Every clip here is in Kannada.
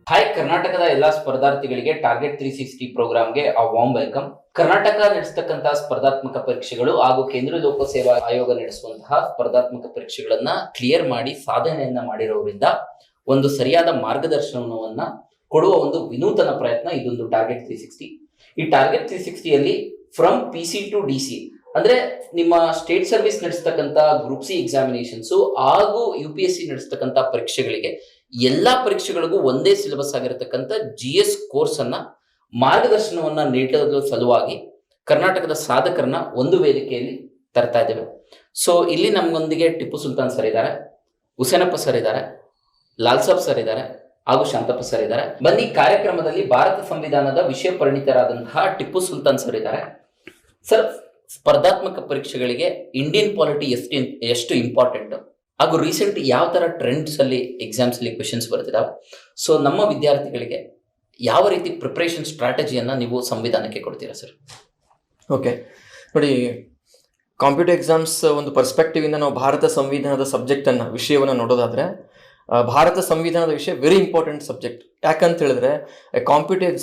ಹಾಯ್ ಕರ್ನಾಟಕದ ಎಲ್ಲಾ ಸ್ಪರ್ಧಾರ್ಥಿಗಳಿಗೆ ಟಾರ್ಗೆಟ್ 360 ಪ್ರೋಗ್ರಾಂಗೆ ವಾರ್ಮ್ ವೆಲ್ಕಮ್. ಕರ್ನಾಟಕ ನಡೆಸತಕ್ಕಂತಹ ಸ್ಪರ್ಧಾತ್ಮಕ ಪರೀಕ್ಷೆಗಳು ಹಾಗೂ ಕೇಂದ್ರ ಲೋಕ ಸೇವಾ ಆಯೋಗ ನಡೆಸುವಂತಹ ಸ್ಪರ್ಧಾತ್ಮಕ ಪರೀಕ್ಷೆಗಳನ್ನ ಕ್ಲಿಯರ್ ಮಾಡಿ ಸಾಧನೆಯನ್ನ ಮಾಡಿರೋದ್ರಿಂದ ಒಂದು ಸರಿಯಾದ ಮಾರ್ಗದರ್ಶನವನ್ನ ಕೊಡುವ ಒಂದು ವಿನೂತನ ಪ್ರಯತ್ನ ಇದೊಂದು ಟಾರ್ಗೆಟ್ 360. ಈ target 360 from PC to DC ಅಂದ್ರೆ ನಿಮ್ಮ ಸ್ಟೇಟ್ ಸರ್ವಿಸ್ ನಡೆಸತಕ್ಕಂತ ಗ್ರೂಪ್ ಸಿ ಎಕ್ಸಾಮಿನೇಷನ್ಸ್ ಹಾಗೂ UPSC ನಡೆಸತಕ್ಕಂತ ಪರೀಕ್ಷೆಗಳಿಗೆ ಎಲ್ಲಾ ಪರೀಕ್ಷೆಗಳಿಗೂ ಒಂದೇ ಸಿಲೆಬಸ್ ಆಗಿರತಕ್ಕಂತ GS ಕೋರ್ಸ್ ಅನ್ನ ಮಾರ್ಗದರ್ಶನವನ್ನ ನೀಡೋದ್ರ ಸಲುವಾಗಿ ಕರ್ನಾಟಕದ ಸಾಧಕರನ್ನ ಒಂದು ವೇದಿಕೆಯಲ್ಲಿ ತರ್ತಾ ಇದ್ದೇವೆ. ಸೊ ಇಲ್ಲಿ ನಮಗೊಂದಿಗೆ ಟಿಪ್ಪು ಸುಲ್ತಾನ್ ಸರ್ ಇದ್ದಾರೆ, ಹುಸೇನಪ್ಪ ಸರ್ ಇದ್ದಾರೆ, ಲಾಲ್ ಸಾಬ್ ಸರ್ ಇದ್ದಾರೆ ಹಾಗೂ ಶಾಂತಪ್ಪ ಸರ್ ಇದ್ದಾರೆ. ಬನ್ನಿ, ಕಾರ್ಯಕ್ರಮದಲ್ಲಿ ಭಾರತ ಸಂವಿಧಾನದ ವಿಷಯ ಪರಿಣಿತರಾದಂತಹ ಟಿಪ್ಪು ಸುಲ್ತಾನ್ ಸರ್ ಇದ್ದಾರೆ. ಸರ್, ಸ್ಪರ್ಧಾತ್ಮಕ ಪರೀಕ್ಷೆಗಳಿಗೆ ಇಂಡಿಯನ್ ಪಾಲಿಟಿ ಎಷ್ಟು ಇಂಪಾರ್ಟೆಂಟ್ ಹಾಗೂ ರೀಸೆಂಟ್ ಯಾವ ತರ ಟ್ರೆಂಡ್ಸ್ ಅಲ್ಲಿ ಎಕ್ಸಾಮ್ಸ್ ಅಲ್ಲಿ ಕ್ವೆಶನ್ಸ್ ಬರ್ತಿದಾವೆ, ಸೊ ನಮ್ಮ ವಿದ್ಯಾರ್ಥಿಗಳಿಗೆ ಯಾವ ರೀತಿ ಪ್ರಿಪರೇಷನ್ ಸ್ಟ್ರಾಟಜಿಯನ್ನ ನೀವು ಸಂವಿಧಾನಕ್ಕೆ ಕೊಡ್ತೀರಾ ಸರ್? ಓಕೆ, ನೋಡಿ, ಕಾಂಪಿಟೇಟಿವ್ ಎಕ್ಸಾಮ್ಸ್ ಒಂದು ಪರ್ಸ್ಪೆಕ್ಟಿವ್ ಇಂದ ನಾವು ಭಾರತ ಸಂವಿಧಾನದ ಸಬ್ಜೆಕ್ಟ್ ಅನ್ನ ವಿಷಯವನ್ನು ನೋಡೋದಾದ್ರೆ ಭಾರತ ಸಂವಿಧಾನದ ವಿಷಯ ವೆರಿ ಇಂಪಾರ್ಟೆಂಟ್ ಸಬ್ಜೆಕ್ಟ್. ಯಾಕಂತ ಹೇಳಿದ್ರೆ ಕಾಂಪಿಟೇಟಿವ್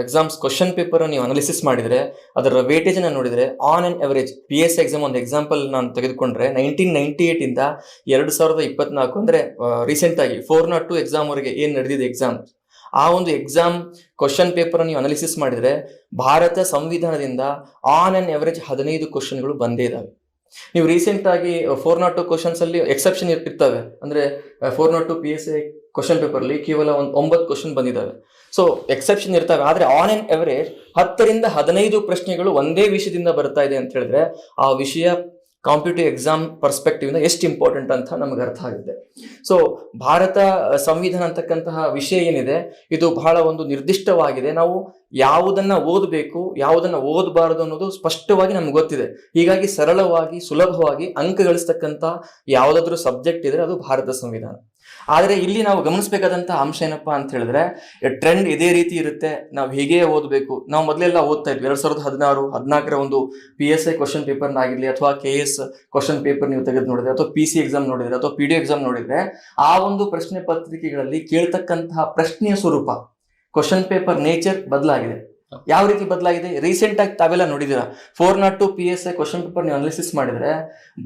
ಎಕ್ಸಾಮ್ಸ್ ಕ್ವಶನ್ ಪೇಪರ್ ನೀವು ಅನಾಲಿಸಿಸ್ ಮಾಡಿದ್ರೆ ಅದರ ವೇಟೇಜ್ ಅನ್ನು ನೋಡಿದ್ರೆ on on average PSC exam ಒಂದು ಎಕ್ಸಾಂಪಲ್ ನಾನು ತೆಗೆದುಕೊಂಡ್ರೆ 1998 ಇಂದ 2024 ಅಂದ್ರೆ ರೀಸೆಂಟ್ ಆಗಿ 402 ಎಕ್ಸಾಮ್ ವರೆಗೆ ಏನ್ ನಡೆದಿದೆ ಎಕ್ಸಾಮ್, ಆ ಒಂದು ಎಕ್ಸಾಮ್ ಕ್ವಶನ್ ಪೇಪರ್ ನೀವು ಅನಾಲಿಸಿಸ್ ಮಾಡಿದ್ರೆ ಭಾರತ ಸಂವಿಧಾನದಿಂದ ಆನ್ ಆನ್ ಎವರೇಜ್ 15 ಕ್ವಶನ್ಗಳು ಬಂದೇ ಇದಾವೆ. ನೀವು ರೀಸೆಂಟ್ ಆಗಿ 402 ಕ್ವಶನ್ಸ್ ಅಲ್ಲಿ ಎಕ್ಸೆಪ್ಷನ್ ಇರ್ತವೆ, ಅಂದ್ರೆ 402 PSC ಕ್ವಶನ್ ಪೇಪರ್ ಅಲ್ಲಿ ಕೇವಲ 9 ಕ್ವಶನ್ ಬಂದಿದ್ದಾವೆ. ಸೊ ಎಕ್ಸೆಪ್ಷನ್ ಇರ್ತವೆ, ಆದ್ರೆ ಆನ್ ಆನ್ ಎವರೇಜ್ 10 ರಿಂದ 15 ಪ್ರಶ್ನೆಗಳು ಒಂದೇ ವಿಷಯದಿಂದ ಬರ್ತಾ ಇದೆ ಅಂತ ಹೇಳಿದ್ರೆ ಆ ವಿಷಯ ಕಾಂಪಿಟೇಟಿವ್ ಎಕ್ಸಾಮ್ ಪರ್ಸ್ಪೆಕ್ಟಿವ್ ಇಂದ ಎಷ್ಟು ಇಂಪಾರ್ಟೆಂಟ್ ಅಂತ ನಮ್ಗೆ ಅರ್ಥ ಆಗುತ್ತೆ. ಸೊ ಭಾರತ ಸಂವಿಧಾನ ಅಂತಕ್ಕಂತಹ ವಿಷಯ ಏನಿದೆ ಇದು ಬಹಳ ಒಂದು ನಿರ್ದಿಷ್ಟವಾಗಿದೆ. ನಾವು ಯಾವುದನ್ನ ಓದಬೇಕು ಯಾವುದನ್ನ ಓದಬಾರದು ಅನ್ನೋದು ಸ್ಪಷ್ಟವಾಗಿ ನಮ್ಗೆ ಗೊತ್ತಿದೆ. ಹೀಗಾಗಿ ಸರಳವಾಗಿ ಸುಲಭವಾಗಿ ಅಂಕ ಗಳಿಸ್ತಕ್ಕಂಥ ಯಾವುದಾದ್ರೂ ಸಬ್ಜೆಕ್ಟ್ ಇದ್ರೆ ಅದು ಭಾರತ ಸಂವಿಧಾನ. ಆದ್ರೆ ಇಲ್ಲಿ ನಾವು ಗಮನಿಸಬೇಕಾದಂತಹ ಅಂಶ ಏನಪ್ಪಾ ಅಂತ ಹೇಳಿದ್ರೆ ಟ್ರೆಂಡ್ ಇದೇ ರೀತಿ ಇರುತ್ತೆ, ನಾವು ಹೀಗೆ ಓದಬೇಕು. ನಾವು ಮೊದಲೆಲ್ಲ ಓದ್ತಾ ಇದ್ವಿ 2016-14 ಒಂದು PSI ಕ್ವಶನ್ ಪೇಪರ್ ಆಗಿರ್ಲಿ ಅಥವಾ KS ಕ್ವಶನ್ ಪೇಪರ್ ನೀವು ತೆಗೆದು ನೋಡಿದ್ರೆ ಅಥವಾ PC ಎಕ್ಸಾಮ್ ನೋಡಿದ್ರೆ ಅಥವಾ PDO ಎಕ್ಸಾಮ್ ನೋಡಿದ್ರೆ ಆ ಒಂದು ಪ್ರಶ್ನೆ ಪತ್ರಿಕೆಗಳಲ್ಲಿ ಕೇಳ್ತಕ್ಕಂತಹ ಪ್ರಶ್ನೆಯ ಸ್ವರೂಪ, ಕ್ವಶನ್ ಪೇಪರ್ ನೇಚರ್ ಬದಲಾಗಿದೆ. ಯಾವ ರೀತಿ ಬದಲಾಗಿದೆ? ರೀಸೆಂಟ್ ಆಗಿ ತಾವೆಲ್ಲ ನೋಡಿದಿರಾ 402 PSI ಕ್ವಶನ್ ಪೇಪರ್ ನೀವು ಅನಾಲಿಸಿಸ್ ಮಾಡಿದ್ರೆ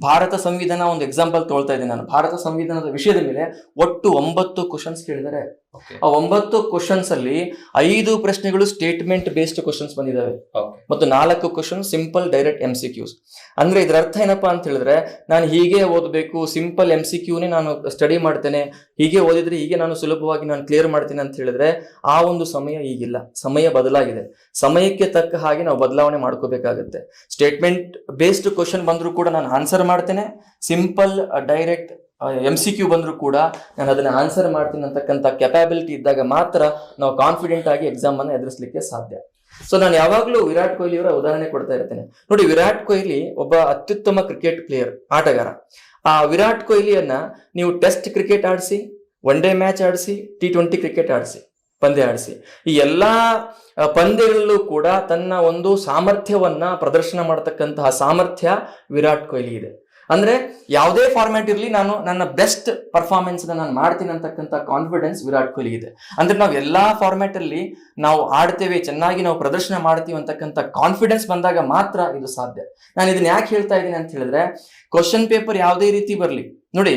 ಭಾರತ ಸಂವಿಧಾನ ಒಂದು ಎಕ್ಸಾಂಪಲ್ ತಗೊಳ್ತಾ ಇದ್ದೀನಿ ನಾನು. ಭಾರತ ಸಂವಿಧಾನದ ವಿಷಯದ ಮೇಲೆ ಒಟ್ಟು 9 ಕ್ವಶನ್ಸ್ ಕೇಳಿದ್ದಾರೆ. ಆ 9 ಕ್ವಶನ್ಸ್ ಅಲ್ಲಿ 5 ಪ್ರಶ್ನೆಗಳು ಸ್ಟೇಟ್ಮೆಂಟ್ ಬೇಸ್ಡ್ ಕ್ವಶನ್ಸ್ ಬಂದಿದ್ದಾವೆ ಮತ್ತು 4 ಕ್ವಶನ್ ಸಿಂಪಲ್ ಡೈರೆಕ್ಟ್ MCQs. ಅಂದ್ರೆ ಇದ್ರ ಅರ್ಥ ಏನಪ್ಪಾ ಅಂತ ಹೇಳಿದ್ರೆ ನಾನು ಹೀಗೆ ಓದಬೇಕು, ಸಿಂಪಲ್ MCQನೇ ನಾನು ಸ್ಟಡಿ ಮಾಡ್ತೇನೆ, ಹೀಗೆ ಓದಿದ್ರೆ ಹೀಗೆ ನಾನು ಸುಲಭವಾಗಿ ನಾನು ಕ್ಲಿಯರ್ ಮಾಡ್ತೇನೆ ಅಂತ ಹೇಳಿದ್ರೆ ಆ ಒಂದು ಸಮಯ ಈಗಿಲ್ಲ. ಸಮಯ ಬದಲಾಗಿದೆ. ಸಮಯಕ್ಕೆ ತಕ್ಕ ಹಾಗೆ ನಾವು ಬದಲಾವಣೆ ಮಾಡ್ಕೋಬೇಕಾಗತ್ತೆ. ಸ್ಟೇಟ್ಮೆಂಟ್ ಬೇಸ್ಡ್ ಕ್ವಶನ್ ಬಂದ್ರು ಕೂಡ ನಾನು ಆನ್ಸರ್ ಮಾಡ್ತೇನೆ, ಸಿಂಪಲ್ ಡೈರೆಕ್ಟ್ MCQ ಬಂದ್ರು ಕೂಡ ನಾನು ಅದನ್ನ ಆನ್ಸರ್ ಮಾಡ್ತೀನಿ ಅಂತಕ್ಕಂಥ ಕೆಪಾಬಿಲಿಟಿ ಇದ್ದಾಗ ಮಾತ್ರ ನಾವು ಕಾನ್ಫಿಡೆಂಟ್ ಆಗಿ ಎಕ್ಸಾಮ್ ಅನ್ನು ಎದುರಿಸಲಿಕ್ಕೆ ಸಾಧ್ಯ. ಸೊ ನಾನು ಯಾವಾಗ್ಲೂ ವಿರಾಟ್ ಕೊಹ್ಲಿ ಅವರ ಉದಾಹರಣೆ ಕೊಡ್ತಾ ಇರ್ತೇನೆ. ನೋಡಿ, ವಿರಾಟ್ ಕೊಹ್ಲಿ ಒಬ್ಬ ಅತ್ಯುತ್ತಮ ಕ್ರಿಕೆಟ್ ಪ್ಲೇಯರ್, ಆಟಗಾರ. ಆ ವಿರಾಟ್ ಕೊಹ್ಲಿಯನ್ನ ನೀವು ಟೆಸ್ಟ್ ಕ್ರಿಕೆಟ್ ಆಡಿಸಿ, ಒನ್ ಡೇ ಮ್ಯಾಚ್ ಆಡಿಸಿ, T20 ಕ್ರಿಕೆಟ್ ಆಡಿಸಿ, ಪಂದ್ಯ ಆಡಿಸಿ, ಈ ಎಲ್ಲಾ ಪಂದ್ಯಗಳಲ್ಲೂ ಕೂಡ ತನ್ನ ಒಂದು ಸಾಮರ್ಥ್ಯವನ್ನ ಪ್ರದರ್ಶನ ಮಾಡತಕ್ಕಂತಹ ಸಾಮರ್ಥ್ಯ ವಿರಾಟ್ ಕೊಹ್ಲಿ ಇದೆ. ಅಂದ್ರೆ ಯಾವುದೇ ಫಾರ್ಮ್ಯಾಟ್ ಇರಲಿ ನಾನು ನನ್ನ ಬೆಸ್ಟ್ ಪರ್ಫಾರ್ಮೆನ್ಸ್ ನಾನು ಮಾಡ್ತೀನಿ ಅಂತಕ್ಕಂಥ ಕಾನ್ಫಿಡೆನ್ಸ್ ವಿರಾಟ್ ಕೊಹ್ಲಿ ಇದೆ. ಅಂದ್ರೆ ನಾವು ಎಲ್ಲಾ ಫಾರ್ಮ್ಯಾಟ್ ಅಲ್ಲಿ ನಾವು ಆಡ್ತೇವೆ, ಚೆನ್ನಾಗಿ ನಾವು ಪ್ರದರ್ಶನ ಮಾಡ್ತೀವಿ ಅಂತಕ್ಕಂಥ ಕಾನ್ಫಿಡೆನ್ಸ್ ಬಂದಾಗ ಮಾತ್ರ ಇದು ಸಾಧ್ಯ. ನಾನು ಇದನ್ನ ಯಾಕೆ ಹೇಳ್ತಾ ಇದ್ದೀನಿ ಅಂತ ಹೇಳಿದ್ರೆ ಕ್ವಶನ್ ಪೇಪರ್ ಯಾವುದೇ ರೀತಿ ಬರಲಿ, ನೋಡಿ,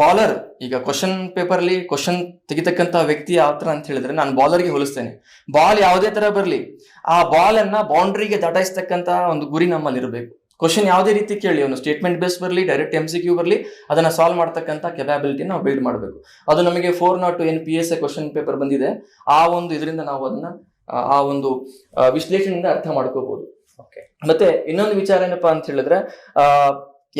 ಬಾಲರ್ ಈಗ ಕ್ವಶನ್ ಪೇಪರ್ ಅಲ್ಲಿ ಕ್ವಶನ್ ತೆಗಿತಕ್ಕಂತ ವ್ಯಕ್ತಿ ಯಾವ ತರ ಅಂತ ಹೇಳಿದ್ರೆ ನಾನು ಬಾಲರ್ಗೆ ಹೋಲಿಸ್ತೇನೆ. ಬಾಲ್ ಯಾವುದೇ ತರ ಬರಲಿ ಆ ಬಾಲ್ ಅನ್ನ ಬೌಂಡ್ರಿಗೆ ದಾಟಾಯಿಸ್ತಕ್ಕಂತ ಒಂದು ಗುರಿ ನಮ್ಮಲ್ಲಿ ಇರಬೇಕು. ಕ್ವಶನ್ ಯಾವುದೇ ರೀತಿ ಕೇಳಿ, ಅವನು ಸ್ಟೇಟ್ಮೆಂಟ್ ಬೇಸ್ ಬರಲಿ, ಡೈರೆಕ್ಟ್ MCQ ಬರಲಿ, ಅದನ್ನ ಸಾಲ್ವ್ ಮಾಡ್ತಕ್ಕಂಥ ಕೆಪಾಬಿಲಿಟಿ ನಾವು ಬಿಲ್ಡ್ ಮಾಡಬೇಕು. ಅದು ನಮಗೆ 402 PSI ಕ್ವಶನ್ ಪೇಪರ್ ಬಂದಿದೆ. ಆ ಒಂದು ಇದರಿಂದ ನಾವು ಅದನ್ನ ಆ ಒಂದು ವಿಶ್ಲೇಷಣೆಯಿಂದ ಅರ್ಥ ಮಾಡ್ಕೋಬಹುದು. ಮತ್ತೆ ಇನ್ನೊಂದು ವಿಚಾರ ಏನಪ್ಪಾ ಅಂತ ಹೇಳಿದ್ರೆ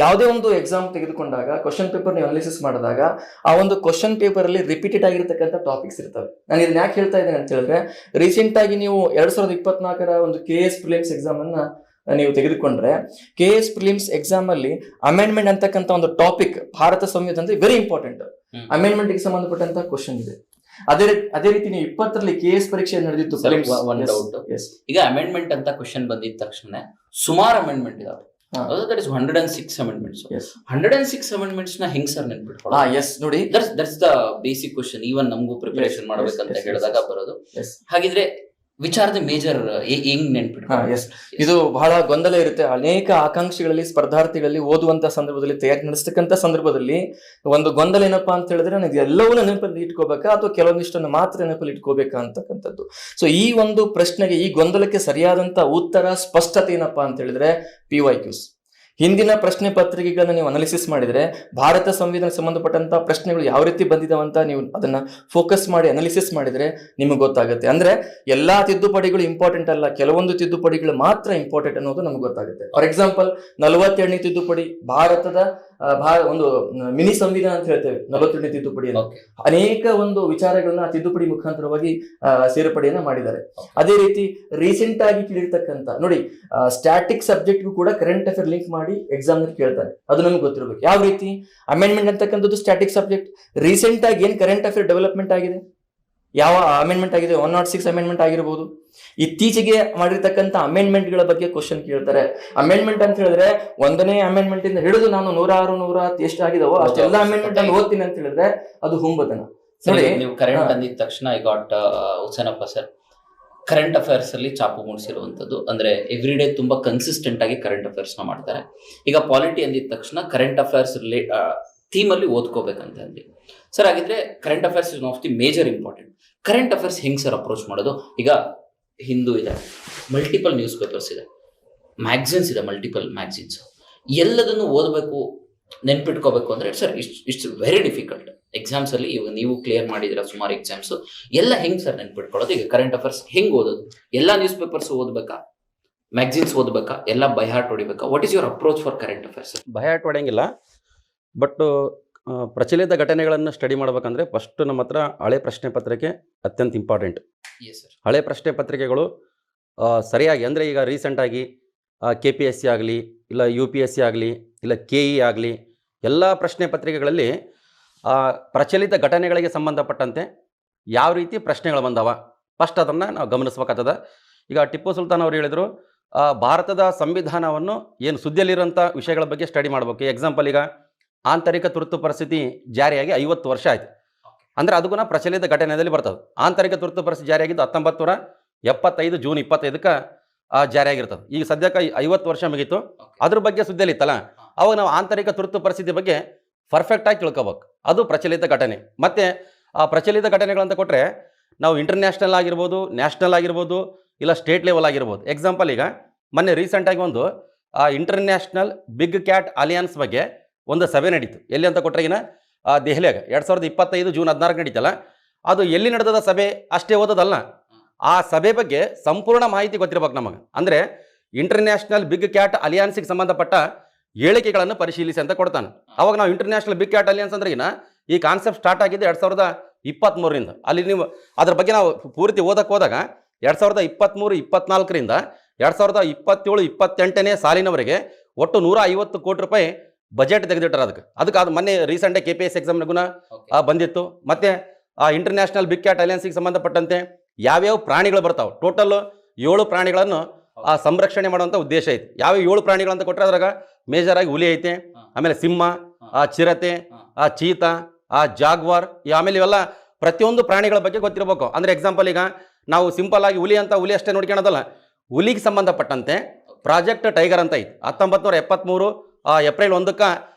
ಯಾವುದೇ ಒಂದು ಎಕ್ಸಾಮ್ ತೆಗೆದುಕೊಂಡಾಗ ಕ್ವಶನ್ ಪೇಪರ್ ನೀವು ಅನಾಲಿಸಿಸ್ ಮಾಡಿದಾಗ ಆ ಒಂದು ಕ್ವಶನ್ ಪೇಪರ್ ಅಲ್ಲಿ ರಿಪೀಟೆಡ್ ಆಗಿರ್ತಕ್ಕಂಥ ಟಾಪಿಕ್ಸ್ ಇರ್ತವೆ. ನಾನು ಇದನ್ನ ಯಾಕೆ ಹೇಳ್ತಾ ಇದ್ದೇನೆ ಅಂತ ಹೇಳಿದ್ರೆ ರೀಸೆಂಟ್ ಆಗಿ ನೀವು 2024 ಒಂದು KS ಪ್ರಿಲಿಮ್ಸ್ ಎಕ್ಸಾಮ್ ಅನ್ನ ನೀವು ತೆಗೆದುಕೊಂಡ್ರೆ KS ಪ್ರಿಲಿಮ್ಸ್ ಎಕ್ಸಾಮ್ ಅಲ್ಲಿ ಅಮೆಂಡ್ಮೆಂಟ್ ಅಂತಕ್ಕಂಥ ಒಂದು ಟಾಪಿಕ್ ಭಾರತ ಸಂವಿಧಾನದ ವೆರಿ ಇಂಪಾರ್ಟೆಂಟ್. ಅಮೆಂಡ್ಮೆಂಟ್ ಗೆ ಸಂಬಂಧಪಟ್ಟಂತ ಕ್ವಶನ್ ಇದೆ. ಅದೇ ರೀತಿ ನೀವು 20ರಲ್ಲಿ KS ಪರೀಕ್ಷೆ ನಡೆದಿತ್ತು. ಈಗ ಅಮೆಂಡ್ಮೆಂಟ್ ಅಂತ ಕ್ವಶನ್ ಬಂದಿದ ತಕ್ಷಣ ಸುಮಾರು ಅಮೆಂಡ್ಮೆಂಟ್ ಇದಾವೆ. That is 106 amendments. Yes 106 amendments ನ ಹೆಂಗ್ ಸರ್ ನೆನ್ಪಿಟ್ಕೊಳ್ಳೋದು? ಎಸ್ ನೋಡಿ, that's the basic question. Even ನಮಗೂ ಪ್ರಿಪರೇಷನ್ ಮಾಡ್ಬೇಕಂತ ಹೇಳಿದಾಗ ಬರೋದು. ಎಸ್ ಹಾಗಿದ್ರೆ ವಿಚಾರದ ಮೇಜರ್ ಹೆಂಗ್ ನೆನ್ಪಿಟ್ಕೊಳ್ಳೋದು? ಎಸ್ ಇದು ಬಹಳ ಗೊಂದಲ ಇರುತ್ತೆ. ಅನೇಕ ಆಕಾಂಕ್ಷಿಗಳಲ್ಲಿ ಸ್ಪರ್ಧಾರ್ಥಿಗಳಲ್ಲಿ ಓದುವಂತ ಸಂದರ್ಭದಲ್ಲಿ, ತಯಾರಿ ನಡೆಸ್ತಕ್ಕಂಥ ಸಂದರ್ಭದಲ್ಲಿ ಒಂದು ಗೊಂದಲ ಏನಪ್ಪಾ ಅಂತ ಹೇಳಿದ್ರೆ, ನನಗೆ ಎಲ್ಲವೂ ನೆನಪಲ್ಲಿ ಇಟ್ಕೋಬೇಕಾ ಅಥವಾ ಕೆಲವೊಂದಿಷ್ಟನ್ನು ಮಾತ್ರ ನೆನಪಲ್ಲಿ ಇಟ್ಕೋಬೇಕಾ ಅಂತಕ್ಕಂಥದ್ದು. ಸೊ ಈ ಒಂದು ಪ್ರಶ್ನೆಗೆ, ಈ ಗೊಂದಲಕ್ಕೆ ಸರಿಯಾದಂತ ಉತ್ತರ, ಸ್ಪಷ್ಟತೆ ಏನಪ್ಪಾ ಅಂತ ಹೇಳಿದ್ರೆ PYQs. ಹಿಂದಿನ ಪ್ರಶ್ನೆ ಪತ್ರಿಕೆಗಳನ್ನ ನೀವು ಅನಾಲಿಸಿಸ್ ಮಾಡಿದ್ರೆ, ಭಾರತ ಸಂವಿಧಾನ ಸಂಬಂಧಪಟ್ಟಂತ ಪ್ರಶ್ನೆಗಳು ಯಾವ ರೀತಿ ಬಂದಿದಾವಂತ ನೀವು ಅದನ್ನ ಫೋಕಸ್ ಮಾಡಿ ಅನಾಲಿಸಿಸ್ ಮಾಡಿದ್ರೆ ನಿಮಗೆ ಗೊತ್ತಾಗುತ್ತೆ. ಅಂದ್ರೆ ಎಲ್ಲಾ ತಿದ್ದುಪಡಿಗಳು ಇಂಪಾರ್ಟೆಂಟ್ ಅಲ್ಲ, ಕೆಲವೊಂದು ತಿದ್ದುಪಡಿಗಳು ಮಾತ್ರ ಇಂಪಾರ್ಟೆಂಟ್ ಅನ್ನೋದು ನಮ್ಗೆ ಗೊತ್ತಾಗುತ್ತೆ. ಫಾರ್ ಎಕ್ಸಾಂಪಲ್ 42ನೇ ತಿದ್ದುಪಡಿ ಭಾರತದ ಒಂದು ಮಿನಿ ಸಂವಿಧಾನ ಅಂತ ಹೇಳ್ತೇವೆ. 42ನೇ ತಿದ್ದುಪಡಿ ಅನೇಕ ಒಂದು ವಿಚಾರಗಳನ್ನ ಆ ತಿದ್ದುಪಡಿ ಮುಖಾಂತರವಾಗಿ ಸೇರ್ಪಡೆಯನ್ನ ಮಾಡಿದ್ದಾರೆ. ಅದೇ ರೀತಿ ರೀಸೆಂಟ್ ಆಗಿ ಕೇಳಿರ್ತಕ್ಕಂಥ ನೋಡಿ, ಸ್ಟ್ಯಾಟಿಕ್ ಸಬ್ಜೆಕ್ಟ್ಗೂ ಕೂಡ ಕರೆಂಟ್ ಅಫೇರ್ ಲಿಂಕ್ ಮಾಡಿ ಎಕ್ಸಾಮ್ ನಲ್ಲಿ ಕೇಳ್ತಾರೆ. ಅದು ನಮ್ಗೆ ಗೊತ್ತಿರಬೇಕು. ಯಾವ ರೀತಿ ಅಮೆಂಡ್ಮೆಂಟ್ ಅಂತಕ್ಕಂಥದ್ದು ಸ್ಟ್ಯಾಟಿಕ್ ಸಬ್ಜೆಕ್ಟ್. ರೀಸೆಂಟ್ ಆಗಿ ಏನ್ ಕರೆಂಟ್ ಅಫೇರ್ ಡೆವಲಪ್ಮೆಂಟ್ ಆಗಿದೆ, ಯಾವ ಅಮೆಂಡ್ಮೆಂಟ್ ಆಗಿದೆ, 106 ಅಮೆಂಡ್ಮೆಂಟ್ ಆಗಿರಬಹುದು. ಇತ್ತೀಚೆಗೆ ಮಾಡಿರ್ತಕ್ಕಂಥ ಅಮೆಂಡ್ಮೆಂಟ್ ಗಳ ಬಗ್ಗೆ ಕ್ವಶನ್ ಕೇಳ್ತಾರೆ. ಅಮೆಂಡ್ಮೆಂಟ್ ಅಂತ ಹೇಳಿದ್ರೆ 1ನೇ ಅಮೆಂಡ್ಮೆಂಟ್ ಇಂದ ಹಿಡಿದು ನಾನು 106, 110 ಎಷ್ಟು ಆಗಿದಾವೋ ಅಷ್ಟೆಲ್ಲ ಅಮೆಂಡ್ಮೆಂಟ್ ಅನ್ನು ಓದ್ತೀನಿ ಅಂತ ಹೇಳಿದ್ರೆ ಅದು ಹುಂಬತನ. ನೋಡಿ, ನೀವು ಕರೆಂಟ್ ಅಂದಿದ ತಕ್ಷಣ I got Husenappa sir, current affairs ಅಲ್ಲಿ ಚಾಪು ಮೂಡಿಸಿರುವಂತದ್ದು. ಅಂದ್ರೆ ಎವ್ರಿ ಡೇ ತುಂಬಾ ಕನ್ಸಿಸ್ಟೆಂಟ್ ಆಗಿ ಕರೆಂಟ್ ಅಫೇರ್ಸ್ ನ ಮಾಡ್ತಾರೆ. ಈಗ ಪಾಲಿಟಿ ಅಂದಿದ ತಕ್ಷಣ ಕರೆಂಟ್ ಅಫೇರ್ಸ್ ಥೀಮ್ ಅಲ್ಲಿ ಓದ್ಕೋಬೇಕಂತ ಅಂದ್ವಿ ಸರ್. ಹಾಗಿದ್ರೆ current affairs is one of the major important. Current affairs ಹೆಂಗ್ ಸರ್ ಅಪ್ರೋಚ್ ಮಾಡೋದು? ಈಗ ಹಿಂದೂ ಇದೆ, ಮಲ್ಟಿಪಲ್ ನ್ಯೂಸ್ ಪೇಪರ್ಸ್ ಇದೆ, ಮ್ಯಾಗಝಿನ್ಸ್ ಇದೆ, ಮಲ್ಟಿಪಲ್ ಮ್ಯಾಗಝಿನ್ಸ್. ಎಲ್ಲದನ್ನು ಓದಬೇಕು, ನೆನ್ಪಿಟ್ಕೋಬೇಕು ಅಂದ್ರೆ sir it's very difficult. Exams ಅಲ್ಲಿ ಇವಾಗ ನೀವು ಕ್ಲಿಯರ್ ಮಾಡಿದಿರ ಸುಮಾರು ಎಕ್ಸಾಮ್ಸ್, ಎಲ್ಲ ಹೆಂಗ್ ಸರ್ ನೆನ್ಪಿಟ್ಕೊಳ್ಳೋದು? ಈಗ ಕರೆಂಟ್ ಅಫೇರ್ಸ್ ಹೆಂಗ್ ಓದೋದು? ಎಲ್ಲಾ ನ್ಯೂಸ್ ಪೇಪರ್ಸ್ ಓದ್ಬೇಕಾ, ಮ್ಯಾಗಝಿನ್ಸ್ ಓದ್ಬೇಕಾ, ಎಲ್ಲ ಬೈ ಹಾರ್ಟ್ ಹೊಡಿಬೇಕಾ? What is your approach for current affairs? By heart ಹೊಡೆಯಂಗಿಲ್ಲ, ಬಟ್ ಪ್ರಚಲಿತ ಘಟನೆಗಳನ್ನು ಸ್ಟಡಿ ಮಾಡ್ಬೇಕಂದ್ರೆ ಫಸ್ಟ್ ನಮ್ಮ ಹತ್ರ ಹಳೆ ಪ್ರಶ್ನೆ ಪತ್ರಿಕೆ ಅತ್ಯಂತ ಇಂಪಾರ್ಟೆಂಟ್. ಹಳೆ ಪ್ರಶ್ನೆ ಪತ್ರಿಕೆಗಳು ಸರಿಯಾಗಿ, ಅಂದರೆ ಈಗ ರೀಸೆಂಟಾಗಿ KPSC ಆಗಲಿ, ಇಲ್ಲ UPSC ಆಗಲಿ, ಇಲ್ಲ KE ಆಗಲಿ, ಎಲ್ಲ ಪ್ರಶ್ನೆ ಪತ್ರಿಕೆಗಳಲ್ಲಿ ಪ್ರಚಲಿತ ಘಟನೆಗಳಿಗೆ ಸಂಬಂಧಪಟ್ಟಂತೆ ಯಾವ ರೀತಿ ಪ್ರಶ್ನೆಗಳು ಬಂದವ ಫಸ್ಟ್ ಅದನ್ನು ನಾವು ಗಮನಿಸ್ಬೇಕಾಗ್ತದೆ. ಈಗ ಟಿಪ್ಪು ಸುಲ್ತಾನ್ ಅವರು ಹೇಳಿದರು, ಭಾರತದ ಸಂವಿಧಾನವನ್ನು ಏನು ಸುದ್ದಿಯಲ್ಲಿರೋಂಥ ವಿಷಯಗಳ ಬಗ್ಗೆ ಸ್ಟಡಿ ಮಾಡಬೇಕು. ಎಕ್ಸಾಂಪಲ್, ಈಗ ಆಂತರಿಕ ತುರ್ತು ಪರಿಸ್ಥಿತಿ ಜಾರಿಯಾಗಿ 50 ವರ್ಷ ಆಯಿತು. ಅಂದರೆ ಅದಕ್ಕೂ ಪ್ರಚಲಿತ ಘಟನೆಯಲ್ಲಿ ಬರ್ತದೆ. ಆಂತರಿಕ ತುರ್ತು ಪರಿಸ್ಥಿತಿ ಜಾರಿಯಾಗಿದ್ದು 1975 ಜೂನ್ 25ಕ್ಕೆ ಜಾರಿಯಾಗಿರ್ತದೆ. ಈಗ ಸದ್ಯಕ್ಕೆ 50 ವರ್ಷ ಮುಗೀತು. ಅದ್ರ ಬಗ್ಗೆ ಸುದ್ದಿಯಲ್ಲಿ ಇತ್ತಲ್ಲ, ಅವಾಗ ನಾವು ಆಂತರಿಕ ತುರ್ತು ಪರಿಸ್ಥಿತಿ ಬಗ್ಗೆ ಪರ್ಫೆಕ್ಟಾಗಿ ತಿಳ್ಕೊಬೇಕು. ಅದು ಪ್ರಚಲಿತ ಘಟನೆ. ಮತ್ತು ಆ ಪ್ರಚಲಿತ ಘಟನೆಗಳಂತ ಕೊಟ್ಟರೆ ನಾವು ಇಂಟರ್ನ್ಯಾಷನಲ್ ಆಗಿರ್ಬೋದು, ನ್ಯಾಷನಲ್ ಆಗಿರ್ಬೋದು, ಇಲ್ಲ ಸ್ಟೇಟ್ ಲೆವೆಲ್ ಆಗಿರ್ಬೋದು. ಎಕ್ಸಾಂಪಲ್, ಈಗ ಮೊನ್ನೆ ರೀಸೆಂಟಾಗಿ ಒಂದು ಇಂಟರ್ನ್ಯಾಷನಲ್ ಬಿಗ್ ಕ್ಯಾಟ್ ಅಲಿಯನ್ಸ್ ಬಗ್ಗೆ ಒಂದು ಸಭೆ ನಡೀತು. ಎಲ್ಲಿ ಅಂತ ಕೊಟ್ಟರೆ ಈಗ ದೆಹಲಿಯಾಗ 2025 ಜೂನ್ 14 ನಡೀತಲ್ಲ, ಅದು ಎಲ್ಲಿ ನಡೆದ ಸಭೆ ಅಷ್ಟೇ ಓದೋದಲ್ಲ, ಆ ಸಭೆ ಬಗ್ಗೆ ಸಂಪೂರ್ಣ ಮಾಹಿತಿ ಗೊತ್ತಿರ್ಬೇಕು ನಮಗೆ. ಅಂದರೆ ಇಂಟರ್ನ್ಯಾಷನಲ್ ಬಿಗ್ ಕ್ಯಾಟ್ ಅಲಿಯನ್ಸ್ಗೆ ಸಂಬಂಧಪಟ್ಟ ಹೇಳಿಕೆಗಳನ್ನು ಪರಿಶೀಲಿಸಿ ಅಂತ ಕೊಡ್ತಾನೆ. ಅವಾಗ ನಾವು ಇಂಟರ್ನ್ಯಾಷನಲ್ ಬಿಗ್ ಕ್ಯಾಟ್ ಅಲಿಯನ್ಸ್ ಅಂದ್ರೆ ಈ ಕಾನ್ಸೆಪ್ಟ್ ಸ್ಟಾರ್ಟ್ ಆಗಿದ್ದು 2023ರಿಂದ. ಅಲ್ಲಿ ನೀವು ಅದ್ರ ಬಗ್ಗೆ ನಾವು ಪೂರ್ತಿ ಓದಕ್ಕೆ ಹೋದಾಗ 2023-24ರಿಂದ 2027-28ನೇ ಸಾಲಿನವರೆಗೆ ಒಟ್ಟು 150 ಕೋಟಿ ರೂಪಾಯಿ ಬಜೆಟ್ ತೆಗೆದಿಟ್ಟಾರೆ. ಅದಕ್ಕೆ ಅದು ಮೊನ್ನೆ ರೀಸೆಂಟಾಗಿ KPSC ಎಕ್ಸಾಮ್ನಾಗೂ ಬಂದಿತ್ತು. ಮತ್ತು ಆ ಇಂಟರ್ನ್ಯಾಷನಲ್ ಬಿಗ್ ಕ್ಯಾಟ್ ಅಲಿಯನ್ಸ್ಗೆ ಸಂಬಂಧಪಟ್ಟಂತೆ ಯಾವ್ಯಾವ ಪ್ರಾಣಿಗಳು ಬರ್ತಾವೆ, ಟೋಟಲ್ 7 ಪ್ರಾಣಿಗಳನ್ನು ಸಂರಕ್ಷಣೆ ಮಾಡುವಂಥ ಉದ್ದೇಶ ಐತೆ. ಯಾವ್ಯಾವ 7 ಪ್ರಾಣಿಗಳು ಅಂತ ಕೊಟ್ಟರೆ ಅದ್ರಾಗ ಮೇಜರ್ ಆಗಿ ಹುಲಿ ಐತೆ, ಆಮೇಲೆ ಸಿಂಹ, ಚಿರತೆ, ಚೀತಾ, ಜಾಗ್ವಾರ್, ಆಮೇಲೆ ಇವೆಲ್ಲ ಪ್ರತಿಯೊಂದು ಪ್ರಾಣಿಗಳ ಬಗ್ಗೆ ಗೊತ್ತಿರಬೇಕು. ಅಂದರೆ ಎಕ್ಸಾಂಪಲ್, ಈಗ ನಾವು ಸಿಂಪಲ್ ಆಗಿ ಹುಲಿ ಅಷ್ಟೇ ನೋಡ್ಕೊಳೋದಲ್ಲ, ಹುಲಿಗೆ ಸಂಬಂಧಪಟ್ಟಂತೆ ಪ್ರಾಜೆಕ್ಟ್ ಟೈಗರ್ ಅಂತ ಐತೆ. 1973 ಏಪ್ರಿಲ್ 1ಕ್ಕೆ